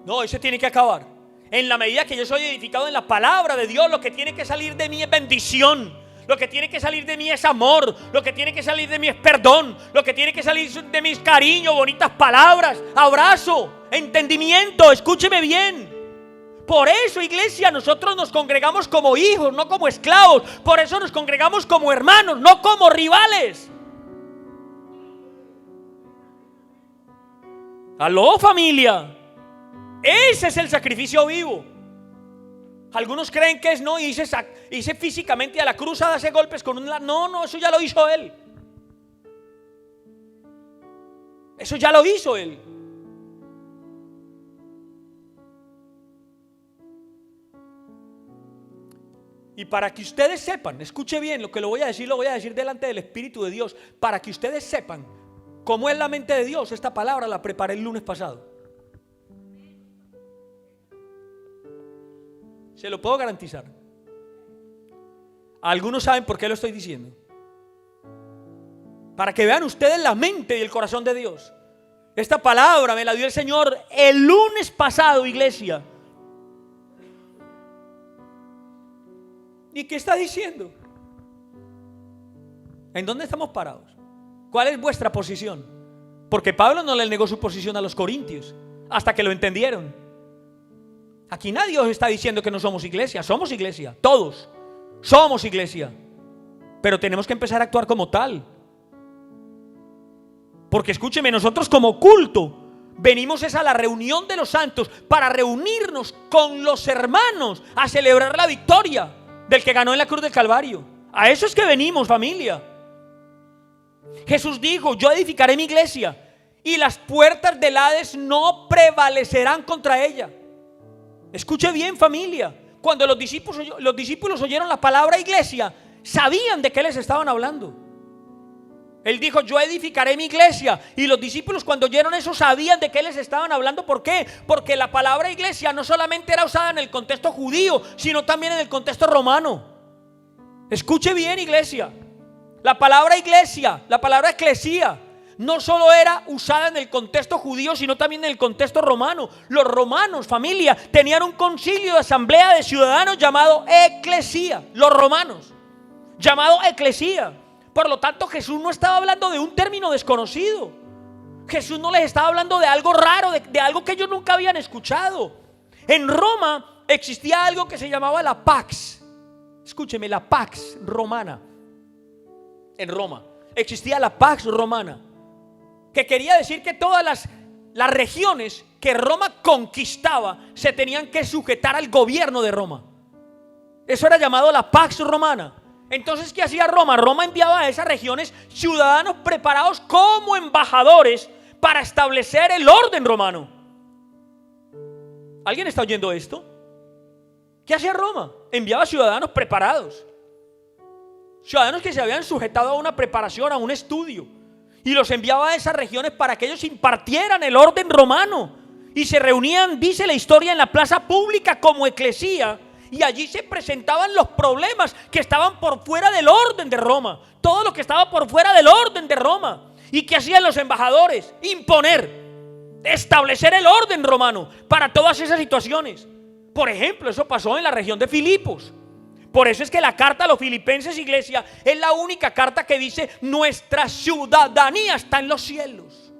No, hoy se tiene que acabar. En la medida que yo soy edificado en la palabra de Dios, lo que tiene que salir de mí es bendición. Lo que tiene que salir de mí es amor. Lo que tiene que salir de mí es perdón. Lo que tiene que salir de mí es cariño, bonitas palabras, abrazo, entendimiento. Escúcheme bien. Por eso, iglesia, nosotros nos congregamos como hijos, no como esclavos. Por eso nos congregamos como hermanos, no como rivales. ¿Aló, familia? Ese es el sacrificio vivo. Algunos creen que es no, hice físicamente a la cruz a darse golpes con un... No, eso ya lo hizo Él. Eso ya lo hizo Él. Y para que ustedes sepan, escuche bien lo que lo voy a decir delante del Espíritu de Dios. Para que ustedes sepan cómo es la mente de Dios, esta palabra la preparé el lunes pasado. Se lo puedo garantizar. Algunos saben por qué lo estoy diciendo. Para que vean ustedes la mente y el corazón de Dios. Esta palabra me la dio el Señor el lunes pasado, iglesia. ¿Y qué está diciendo? ¿En dónde estamos parados? ¿Cuál es vuestra posición? Porque Pablo no le negó su posición a los corintios hasta que lo entendieron. Aquí nadie os está diciendo que no somos iglesia. Somos iglesia, todos somos iglesia. Pero tenemos que empezar a actuar como tal. Porque escúcheme, nosotros como culto venimos a la reunión de los santos para reunirnos con los hermanos a celebrar la victoria del que ganó en la cruz del Calvario. A eso es que venimos, familia. Jesús dijo: yo edificaré mi iglesia y las puertas del Hades no prevalecerán contra ella. Escuche bien, familia. Cuando los discípulos oyeron la palabra iglesia, sabían de qué les estaban hablando. Él dijo: yo edificaré mi iglesia. Y los discípulos, cuando oyeron eso, sabían de qué les estaban hablando. ¿Por qué? Porque la palabra iglesia no solamente era usada en el contexto judío, sino también en el contexto romano. Escuche bien, iglesia. La palabra iglesia, la palabra eclesía, no solo era usada en el contexto judío, sino también en el contexto romano. Los romanos, familia, tenían un concilio de asamblea de ciudadanos llamado eclesía. Los romanos, llamado eclesía. Por lo tanto, Jesús no estaba hablando de un término desconocido. Jesús no les estaba hablando de algo raro, de algo que ellos nunca habían escuchado. En Roma existía algo que se llamaba la Pax. Escúcheme, la Pax romana. En Roma existía la Pax romana, que quería decir que todas las regiones que Roma conquistaba se tenían que sujetar al gobierno de Roma. Eso era llamado la Pax romana. Entonces, ¿qué hacía Roma? Roma enviaba a esas regiones ciudadanos preparados como embajadores para establecer el orden romano. ¿Alguien está oyendo esto? ¿Qué hacía Roma? Enviaba ciudadanos preparados, ciudadanos que se habían sujetado a una preparación, a un estudio, y los enviaba a esas regiones para que ellos impartieran el orden romano. Y se reunían, dice la historia, en la plaza pública como eclesía. Y allí se presentaban los problemas que estaban por fuera del orden de Roma. Todo lo que estaba por fuera del orden de Roma. ¿Y qué hacían los embajadores? Imponer, establecer el orden romano para todas esas situaciones. Por ejemplo, eso pasó en la región de Filipos. Por eso es que la carta a los filipenses, iglesia, es la única carta que dice: nuestra ciudadanía está en los cielos.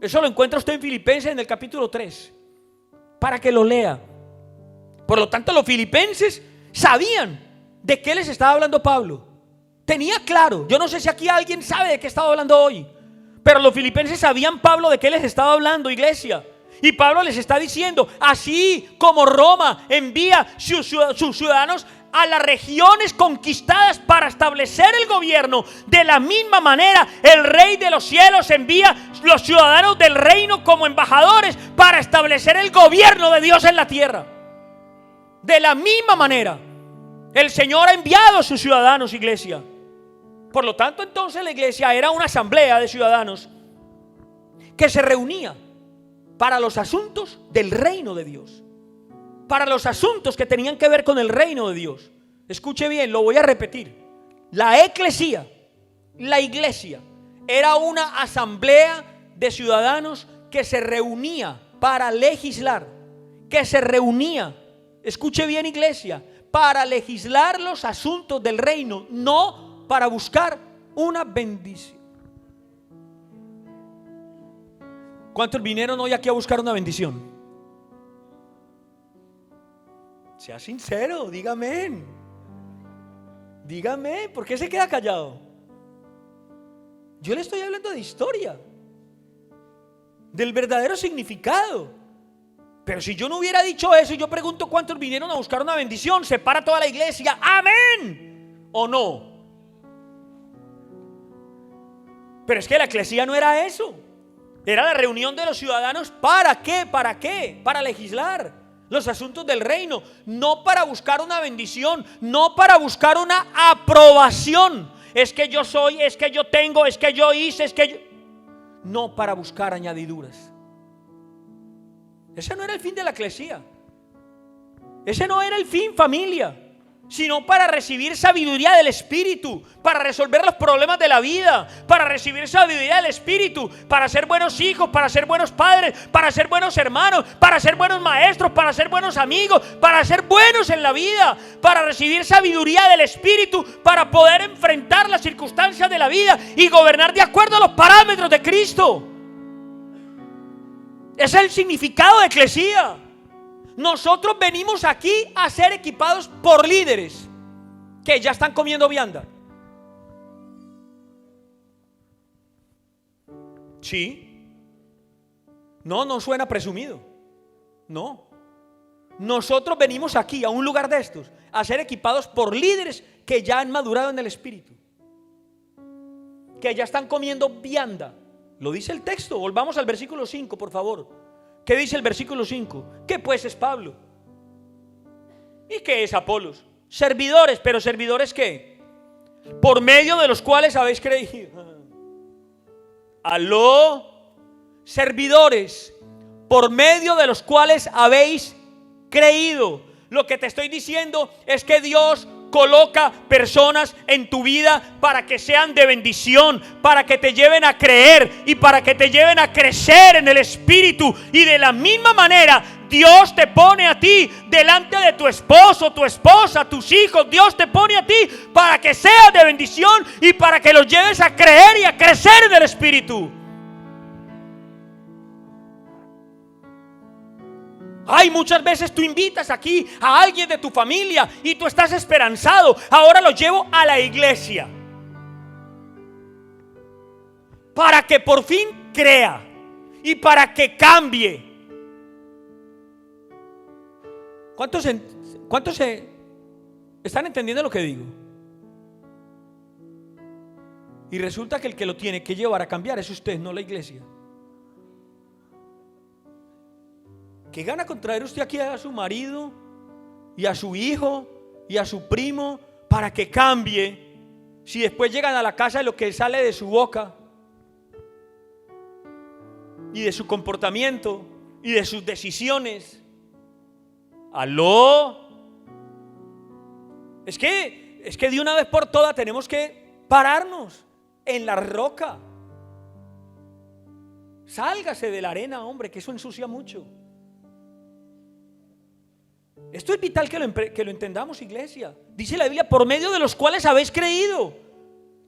Eso lo encuentra usted en Filipenses en el capítulo 3, para que lo lea. Por lo tanto, los filipenses sabían de qué les estaba hablando Pablo. Tenía claro. Yo no sé si aquí alguien sabe de qué estaba hablando hoy, pero los filipenses sabían, Pablo, de qué les estaba hablando, iglesia. Y Pablo les está diciendo, así como Roma envía sus ciudadanos a las regiones conquistadas para establecer el gobierno, de la misma manera el Rey de los cielos envía los ciudadanos del reino como embajadores para establecer el gobierno de Dios en la tierra. De la misma manera el Señor ha enviado a sus ciudadanos, iglesia. Por lo tanto, entonces la iglesia era una asamblea de ciudadanos que se reunía para los asuntos del reino de Dios, para los asuntos que tenían que ver con el reino de Dios. Escuche bien, lo voy a repetir. La eclesía, la iglesia, era una asamblea de ciudadanos que se reunía para legislar, que se reunía, escuche bien, iglesia, para legislar los asuntos del reino, no para buscar una bendición. ¿Cuántos vinieron hoy aquí a buscar una bendición? Sea sincero, dígame. Dígame, ¿por qué se queda callado? Yo le estoy hablando de historia, del verdadero significado. Pero si yo no hubiera dicho eso y yo pregunto cuántos vinieron a buscar una bendición, se para toda la iglesia, amén, ¿o no? Pero es que la eclesía no era eso. Era la reunión de los ciudadanos. ¿Para qué? ¿Para qué? Para legislar los asuntos del reino, no para buscar una bendición, no para buscar una aprobación. Es que yo soy, es que yo tengo, es que yo hice, es que yo... No para buscar añadiduras. Ese no era el fin de la eclesía. Ese no era el fin, familia, sino para recibir sabiduría del Espíritu, para resolver los problemas de la vida, para recibir sabiduría del Espíritu, para ser buenos hijos, para ser buenos padres, para ser buenos hermanos, para ser buenos maestros, para ser buenos amigos, para ser buenos en la vida, para recibir sabiduría del Espíritu, para poder enfrentar las circunstancias de la vida y gobernar de acuerdo a los parámetros de Cristo. Ese es el significado de eclesía. Nosotros venimos aquí a ser equipados por líderes que ya están comiendo vianda. Sí. No suena presumido. No. Nosotros venimos aquí a un lugar de estos a ser equipados por líderes que ya han madurado en el Espíritu, que ya están comiendo vianda. Lo dice el texto. Volvamos al versículo 5, por favor. ¿Qué dice el versículo 5? ¿Qué pues es Pablo? ¿Y qué es Apolos? Servidores, pero ¿servidores qué? Por medio de los cuales habéis creído. Aló, servidores, por medio de los cuales habéis creído. Lo que te estoy diciendo es que Dios coloca personas en tu vida para que sean de bendición, para que te lleven a creer y para que te lleven a crecer en el Espíritu. Y de la misma manera Dios te pone a ti delante de tu esposo, tu esposa, tus hijos. Dios te pone a ti para que seas de bendición y para que los lleves a creer y a crecer en el Espíritu. Ay, muchas veces tú invitas aquí a alguien de tu familia y tú estás esperanzado. Ahora lo llevo a la iglesia para que por fin crea y para que cambie. ¿Cuántos están entendiendo lo que digo? Y resulta que el que lo tiene que llevar a cambiar es usted, no la iglesia. ¿Qué gana con traer usted aquí a su marido y a su hijo y a su primo para que cambie, si después llegan a la casa de lo que sale de su boca y de su comportamiento y de sus decisiones? ¿Aló? Es que de una vez por todas tenemos que pararnos en la roca. Sálgase de la arena, hombre, que eso ensucia mucho. Esto es vital que lo entendamos, iglesia. Dice la Biblia, por medio de los cuales habéis creído.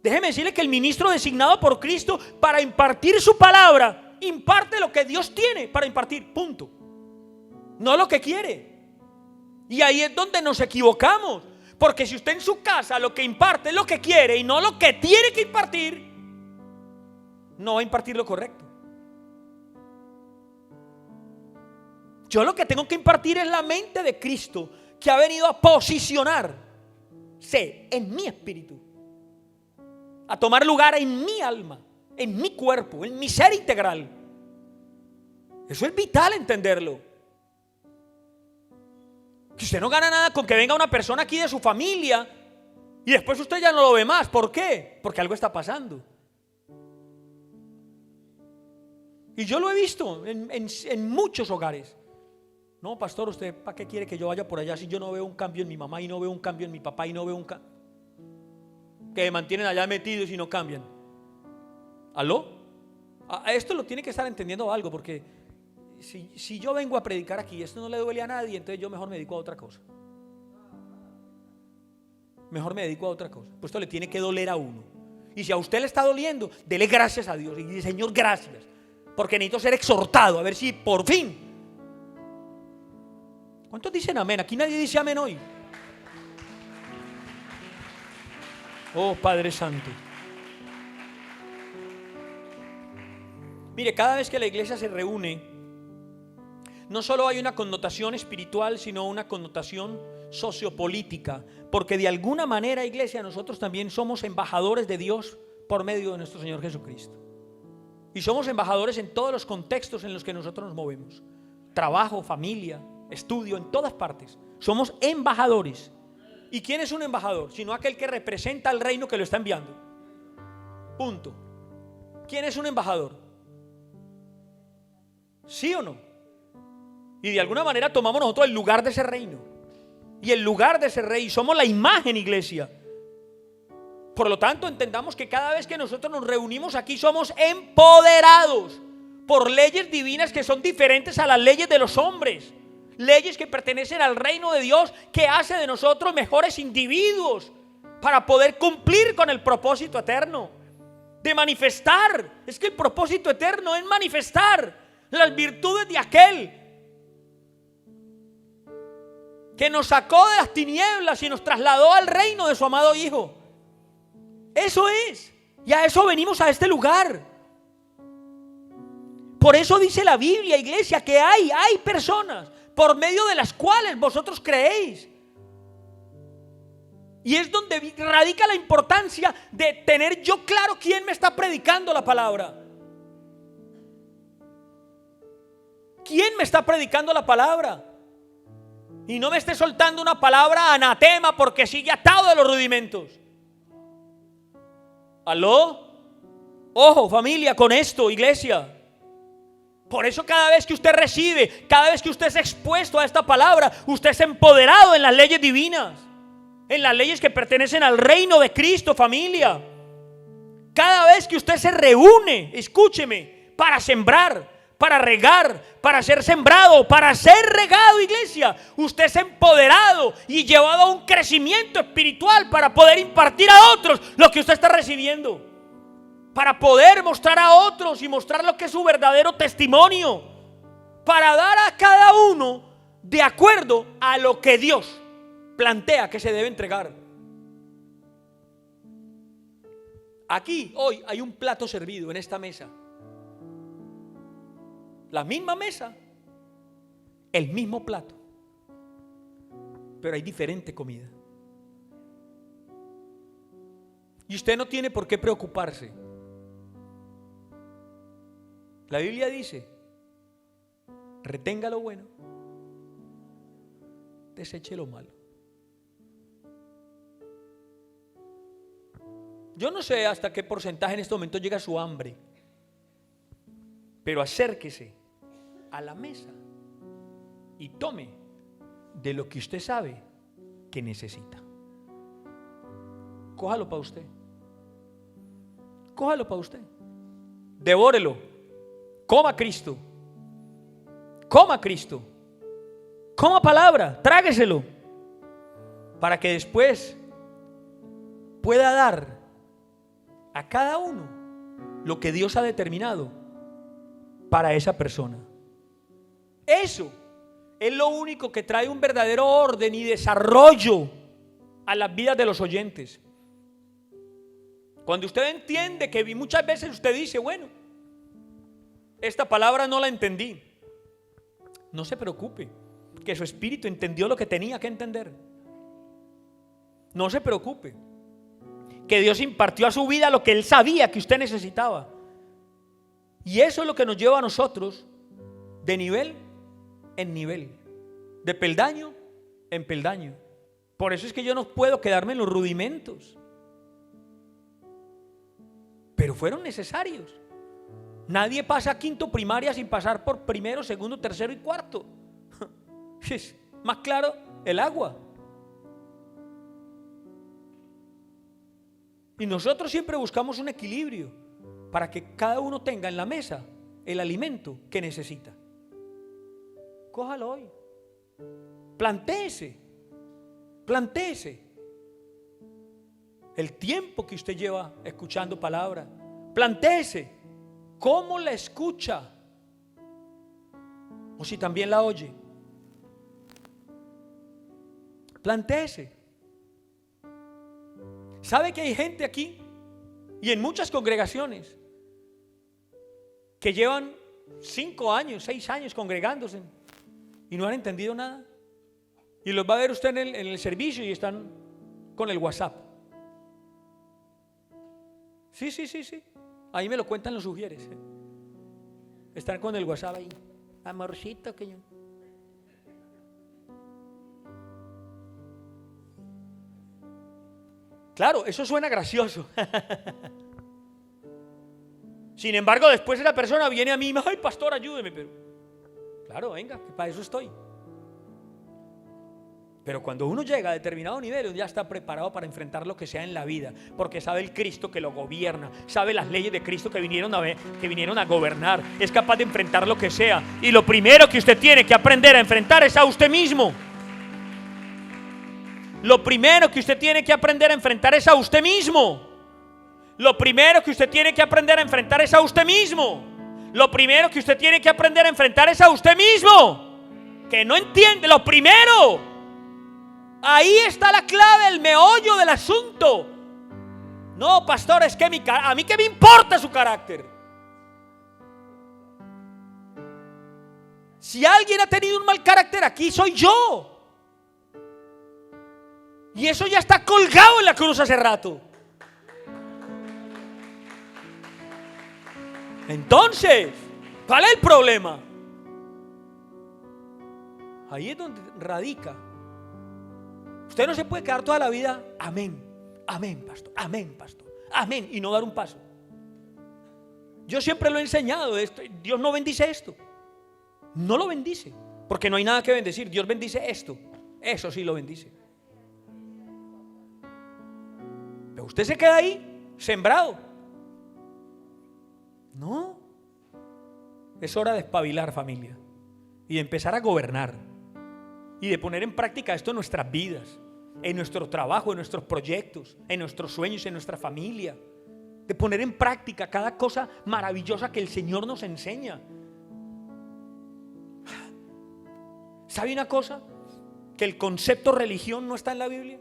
Déjeme decirle que el ministro designado por Cristo para impartir su palabra, imparte lo que Dios tiene para impartir, punto. No lo que quiere. Y ahí es donde nos equivocamos. Porque si usted en su casa lo que imparte es lo que quiere y no lo que tiene que impartir, no va a impartir lo correcto. Yo lo que tengo que impartir es la mente de Cristo, que ha venido a posicionarse en mi espíritu, a tomar lugar en mi alma, en mi cuerpo, en mi ser integral. Eso es vital entenderlo. Que usted no gana nada con que venga una persona aquí de su familia y después usted ya no lo ve más. ¿Por qué? Porque algo está pasando. Y yo lo he visto en muchos hogares. No, pastor, ¿usted para qué quiere que yo vaya por allá si yo no veo un cambio en mi mamá y no veo un cambio en mi papá y no veo un cambio? Que me mantienen allá metidos y no cambian. ¿Aló? A esto lo tiene que estar entendiendo algo, porque si yo vengo a predicar aquí, esto no le duele a nadie, entonces yo mejor me dedico a otra cosa. Mejor me dedico a otra cosa. Pues esto le tiene que doler a uno. Y si a usted le está doliendo, dele gracias a Dios y dice: Señor, gracias, porque necesito ser exhortado, a ver si por fin. ¿Cuántos dicen amén? Aquí nadie dice amén hoy. Oh, Padre Santo. Mire, cada vez que la iglesia se reúne, no solo hay una connotación espiritual, sino una connotación sociopolítica, porque de alguna manera, iglesia, nosotros también somos embajadores de Dios por medio de nuestro Señor Jesucristo. Y somos embajadores en todos los contextos en los que nosotros nos movemos: trabajo, familia, estudio, en todas partes. Somos embajadores. ¿Y quién es un embajador? Sino aquel que representa al reino que lo está enviando. Punto. ¿Quién es un embajador? ¿Sí o no? Y de alguna manera tomamos nosotros el lugar de ese reino y el lugar de ese rey. Somos la imagen, iglesia. Por lo tanto, entendamos que cada vez que nosotros nos reunimos aquí, somos empoderados por leyes divinas que son diferentes a las leyes de los hombres. Leyes que pertenecen al reino de Dios, que hace de nosotros mejores individuos para poder cumplir con el propósito eterno de manifestar. Es que el propósito eterno es manifestar las virtudes de aquel que nos sacó de las tinieblas y nos trasladó al reino de su amado Hijo. Eso es. Y a eso venimos a este lugar. Por eso dice la Biblia, iglesia, que hay personas por medio de las cuales vosotros creéis. Y es donde radica la importancia de tener yo claro quién me está predicando la palabra. ¿Quién me está predicando la palabra? Y no me esté soltando una palabra anatema porque sigue atado de los rudimentos. ¿Aló? Ojo, familia, con esto, iglesia. Por eso cada vez que usted recibe, cada vez que usted es expuesto a esta palabra, usted es empoderado en las leyes divinas, en las leyes que pertenecen al reino de Cristo, familia. Cada vez que usted se reúne, escúcheme, para sembrar, para regar, para ser sembrado, para ser regado, iglesia, usted es empoderado y llevado a un crecimiento espiritual para poder impartir a otros lo que usted está recibiendo, para poder mostrar a otros y mostrar lo que es su verdadero testimonio, para dar a cada uno de acuerdo a lo que Dios plantea que se debe entregar. Aquí hoy hay un plato servido en esta mesa. La misma mesa, el mismo plato, pero hay diferente comida. Y usted no tiene por qué preocuparse. La Biblia dice: retenga lo bueno, deseche lo malo. Yo no sé hasta qué porcentaje en este momento llega su hambre, pero acérquese a la mesa y tome de lo que usted sabe que necesita. Cójalo para usted. Cójalo para usted. Devórelo. Coma Cristo. Coma Cristo. Coma palabra. Trágueselo. Para que después pueda dar a cada uno lo que Dios ha determinado para esa persona. Eso es lo único que trae un verdadero orden y desarrollo a las vidas de los oyentes. Cuando usted entiende que muchas veces usted dice: bueno, esta palabra no la entendí, No se preocupe, que su espíritu entendió lo que tenía que entender. No se preocupe, que Dios impartió a su vida lo que Él sabía que usted necesitaba. Y eso es lo que nos lleva a nosotros de nivel en nivel, de peldaño en peldaño. Por eso es que yo no puedo quedarme en los rudimentos, pero fueron necesarios. Nadie pasa a quinto primaria sin pasar por primero, segundo, tercero y cuarto. Es más claro el agua. Y nosotros siempre buscamos un equilibrio para que cada uno tenga en la mesa el alimento que necesita. Cójalo hoy. Plantéese el tiempo que usted lleva escuchando palabra. Plantéese cómo la escucha, o si también la oye. Plantéese. ¿Sabe que hay gente aquí y en muchas congregaciones que llevan 5 años, 6 años congregándose y no han entendido nada? Y los va a ver usted en el servicio y están con el WhatsApp. Sí. Ahí me lo cuentan los sugieres. Están con el WhatsApp ahí. Amorcito que yo. Claro, eso suena gracioso. Sin embargo, después esa persona viene a mí y me dice: ay, pastor, ayúdeme. Pero claro, venga, que para eso estoy. Pero cuando uno llega a determinado nivel, uno ya está preparado para enfrentar lo que sea en la vida, porque sabe el Cristo que lo gobierna, sabe las leyes de Cristo que vinieron a gobernar, es capaz de enfrentar lo que sea. Y lo primero que usted tiene que aprender a enfrentar es a usted mismo. Lo primero que usted tiene que aprender a enfrentar es a usted mismo. Lo primero que usted tiene que aprender a enfrentar es a usted mismo. Lo primero que usted tiene que aprender a enfrentar es a usted mismo. Que no entiende, lo primero. Ahí está la clave, el meollo del asunto. No, pastor, es que a mí qué me importa su carácter. Si alguien ha tenido un mal carácter aquí, soy yo. Y eso ya está colgado en la cruz hace rato. Entonces, ¿cuál es el problema? Ahí es donde radica. Usted no se puede quedar toda la vida, amén, pastor, amén, y no dar un paso. Yo siempre lo he enseñado, Dios no bendice esto. No lo bendice, porque no hay nada que bendecir. Dios bendice esto, eso sí lo bendice. Pero usted se queda ahí, sembrado. No. Es hora de espabilar, familia, y de empezar a gobernar, y de poner en práctica esto en nuestras vidas, en nuestro trabajo, en nuestros proyectos, en nuestros sueños, en nuestra familia. De poner en práctica cada cosa maravillosa que el Señor nos enseña. ¿Sabe una cosa? Que el concepto religión no está en la Biblia.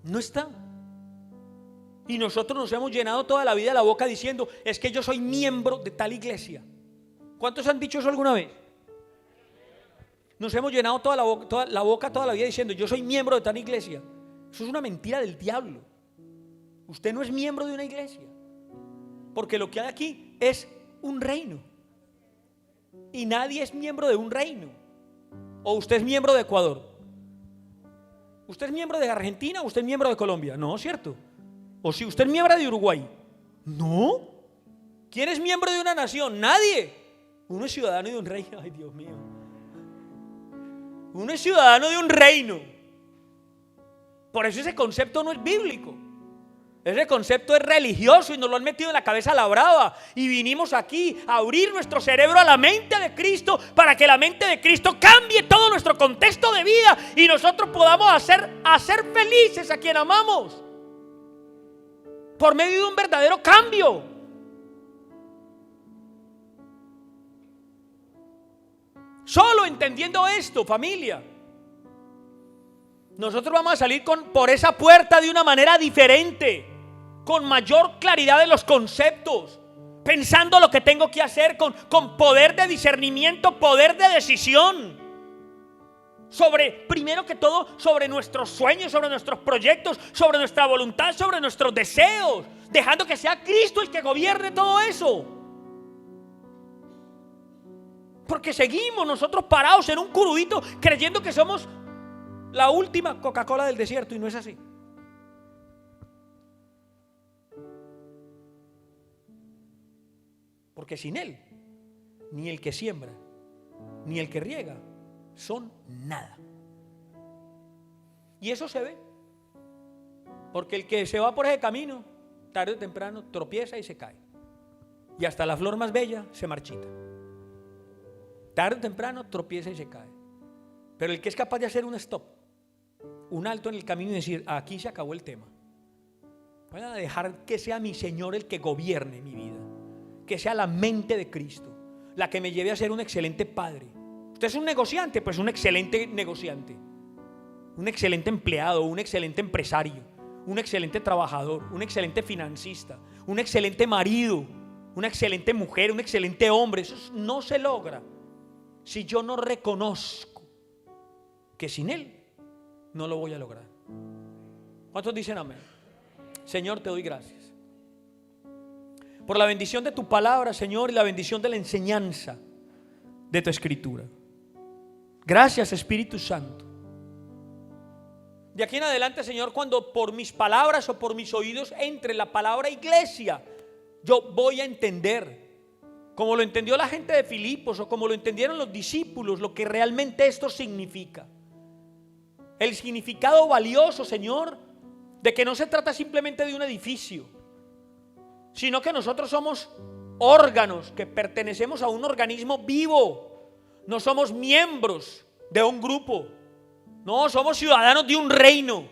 No está. Y nosotros nos hemos llenado toda la vida la boca diciendo: es que yo soy miembro de tal iglesia. ¿Cuántos han dicho eso alguna vez? Nos hemos llenado toda la boca toda la vida diciendo: yo soy miembro de tal iglesia. Eso es una mentira del diablo. Usted no es miembro de una iglesia, porque lo que hay aquí es un reino, y nadie es miembro de un reino. O usted es miembro de Ecuador, usted es miembro de Argentina, o usted es miembro de Colombia. No, ¿cierto? O si usted es miembro de Uruguay. No. ¿Quién es miembro de una nación? Nadie. Uno es ciudadano de un reino. Ay, Dios mío. Uno es ciudadano de un reino. Por eso ese concepto no es bíblico. Ese concepto es religioso y nos lo han metido en la cabeza a la brava. Y vinimos aquí a abrir nuestro cerebro a la mente de Cristo, para que la mente de Cristo cambie todo nuestro contexto de vida y nosotros podamos hacer felices a quien amamos por medio de un verdadero cambio. Solo entendiendo esto, familia, nosotros vamos a salir por esa puerta de una manera diferente, con mayor claridad de los conceptos, pensando lo que tengo que hacer con poder de discernimiento, poder de decisión. Primero que todo, sobre nuestros sueños, sobre nuestros proyectos, sobre nuestra voluntad, sobre nuestros deseos, dejando que sea Cristo el que gobierne todo eso. Porque seguimos nosotros parados en un curudito creyendo que somos la última Coca-Cola del desierto, y no es así. Porque sin Él, ni el que siembra, ni el que riega, son nada. Y eso se ve. Porque el que se va por ese camino, tarde o temprano, tropieza y se cae. Y hasta la flor más bella se marchita. Tarde o temprano, tropieza y se cae. Pero el que es capaz de hacer un stop, un alto en el camino y decir: aquí se acabó el tema. Voy a dejar que sea mi Señor el que gobierne mi vida. Que sea la mente de Cristo la que me lleve a ser un excelente padre. Usted es un negociante, pues un excelente negociante, un excelente empleado, un excelente empresario, un excelente trabajador, un excelente financista, un excelente marido, una excelente mujer, un excelente hombre. Eso no se logra si yo no reconozco que sin Él no lo voy a lograr. ¿Cuántos dicen amén? Señor, te doy gracias por la bendición de tu palabra, Señor, y la bendición de la enseñanza de tu escritura. Gracias, Espíritu Santo. De aquí en adelante, Señor, cuando por mis palabras o por mis oídos entre la palabra iglesia, yo voy a entender, como lo entendió la gente de Filipos o como lo entendieron los discípulos, lo que realmente esto significa. El significado valioso, Señor, de que no se trata simplemente de un edificio, sino que nosotros somos órganos que pertenecemos a un organismo vivo. No somos miembros de un grupo. No, somos ciudadanos de un reino,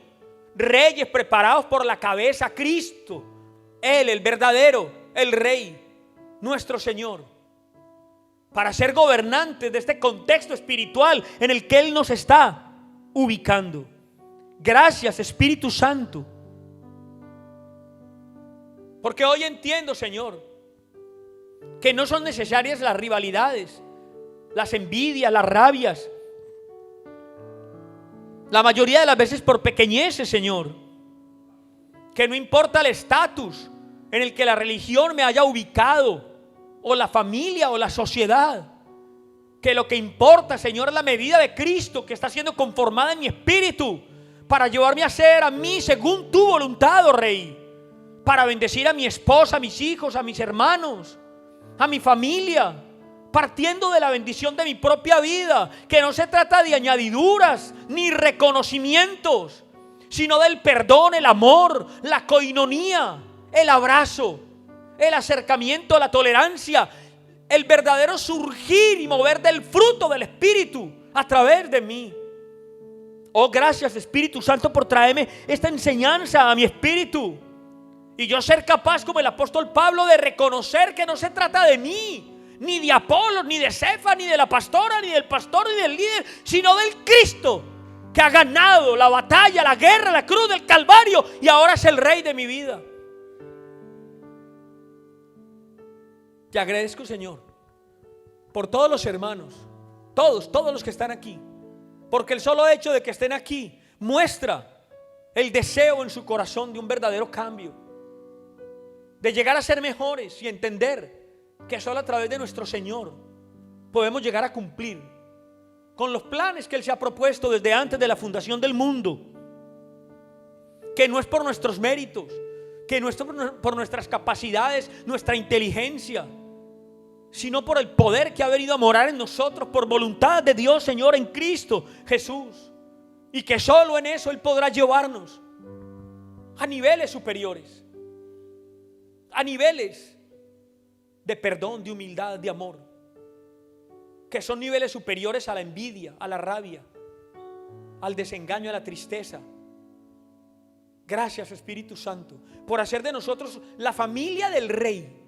reyes preparados por la cabeza, Cristo, Él, el verdadero, el Rey, nuestro Señor, para ser gobernantes de este contexto espiritual en el que Él nos está ubicando. Gracias, Espíritu Santo. Porque hoy entiendo, Señor, que no son necesarias las rivalidades, las envidias, las rabias. La mayoría de las veces por pequeñeces, Señor. Que no importa el estatus en el que la religión me haya ubicado, o la familia, o la sociedad. Que lo que importa, Señor, es la medida de Cristo que está siendo conformada en mi espíritu para llevarme a ser a mí según tu voluntad, oh Rey. Para bendecir a mi esposa, a mis hijos, a mis hermanos, a mi familia, partiendo de la bendición de mi propia vida, que no se trata de añadiduras ni reconocimientos, sino del perdón, el amor, la coinonía, el abrazo, el acercamiento, la tolerancia, el verdadero surgir y mover del fruto del Espíritu a través de mí. Oh, gracias, Espíritu Santo, por traerme esta enseñanza a mi espíritu. Y yo ser capaz, como el apóstol Pablo, de reconocer que no se trata de mí, ni de Apolo, ni de Cefa, ni de la pastora, ni del pastor, ni del líder, sino del Cristo que ha ganado la batalla, la guerra, la cruz del Calvario, y ahora es el Rey de mi vida. Te agradezco, Señor, por todos los hermanos, todos los que están aquí, porque el solo hecho de que estén aquí muestra el deseo en su corazón de un verdadero cambio, de llegar a ser mejores y entender que solo a través de nuestro Señor podemos llegar a cumplir con los planes que Él se ha propuesto desde antes de la fundación del mundo. Que no es por nuestros méritos, que no es por nuestras capacidades, nuestra inteligencia, sino por el poder que ha venido a morar en nosotros por voluntad de Dios, Señor, en Cristo Jesús. Y que solo en eso Él podrá llevarnos a niveles superiores, a niveles de perdón, de humildad, de amor, que son niveles superiores a la envidia, a la rabia, al desengaño, a la tristeza. Gracias, Espíritu Santo, por hacer de nosotros la familia del Rey,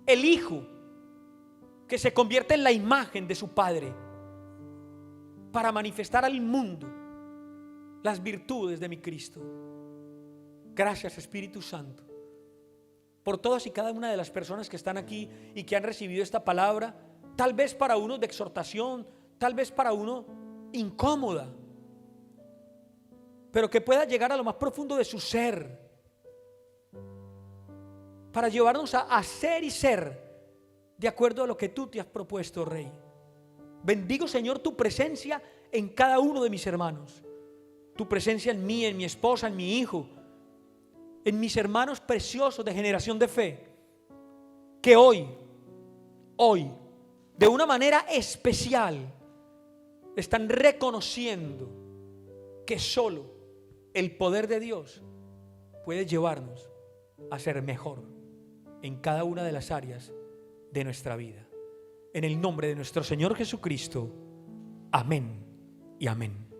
el Hijo que se convierte en la imagen de su Padre, para manifestar al mundo las virtudes de mi Cristo. Gracias, Espíritu Santo. por todas y cada una de las personas que están aquí y que han recibido esta palabra, tal vez para uno de exhortación, tal vez para uno incómoda, pero que pueda llegar a lo más profundo de su ser, para llevarnos a hacer y ser de acuerdo a lo que tú te has propuesto, Rey. Bendigo, Señor, tu presencia en cada uno de mis hermanos, tu presencia en mí, en mi esposa, en mi hijo, en mis hermanos preciosos de Generación de Fe, que hoy, de una manera especial, están reconociendo que solo el poder de Dios puede llevarnos a ser mejor en cada una de las áreas de nuestra vida. En el nombre de nuestro Señor Jesucristo. Amén y amén.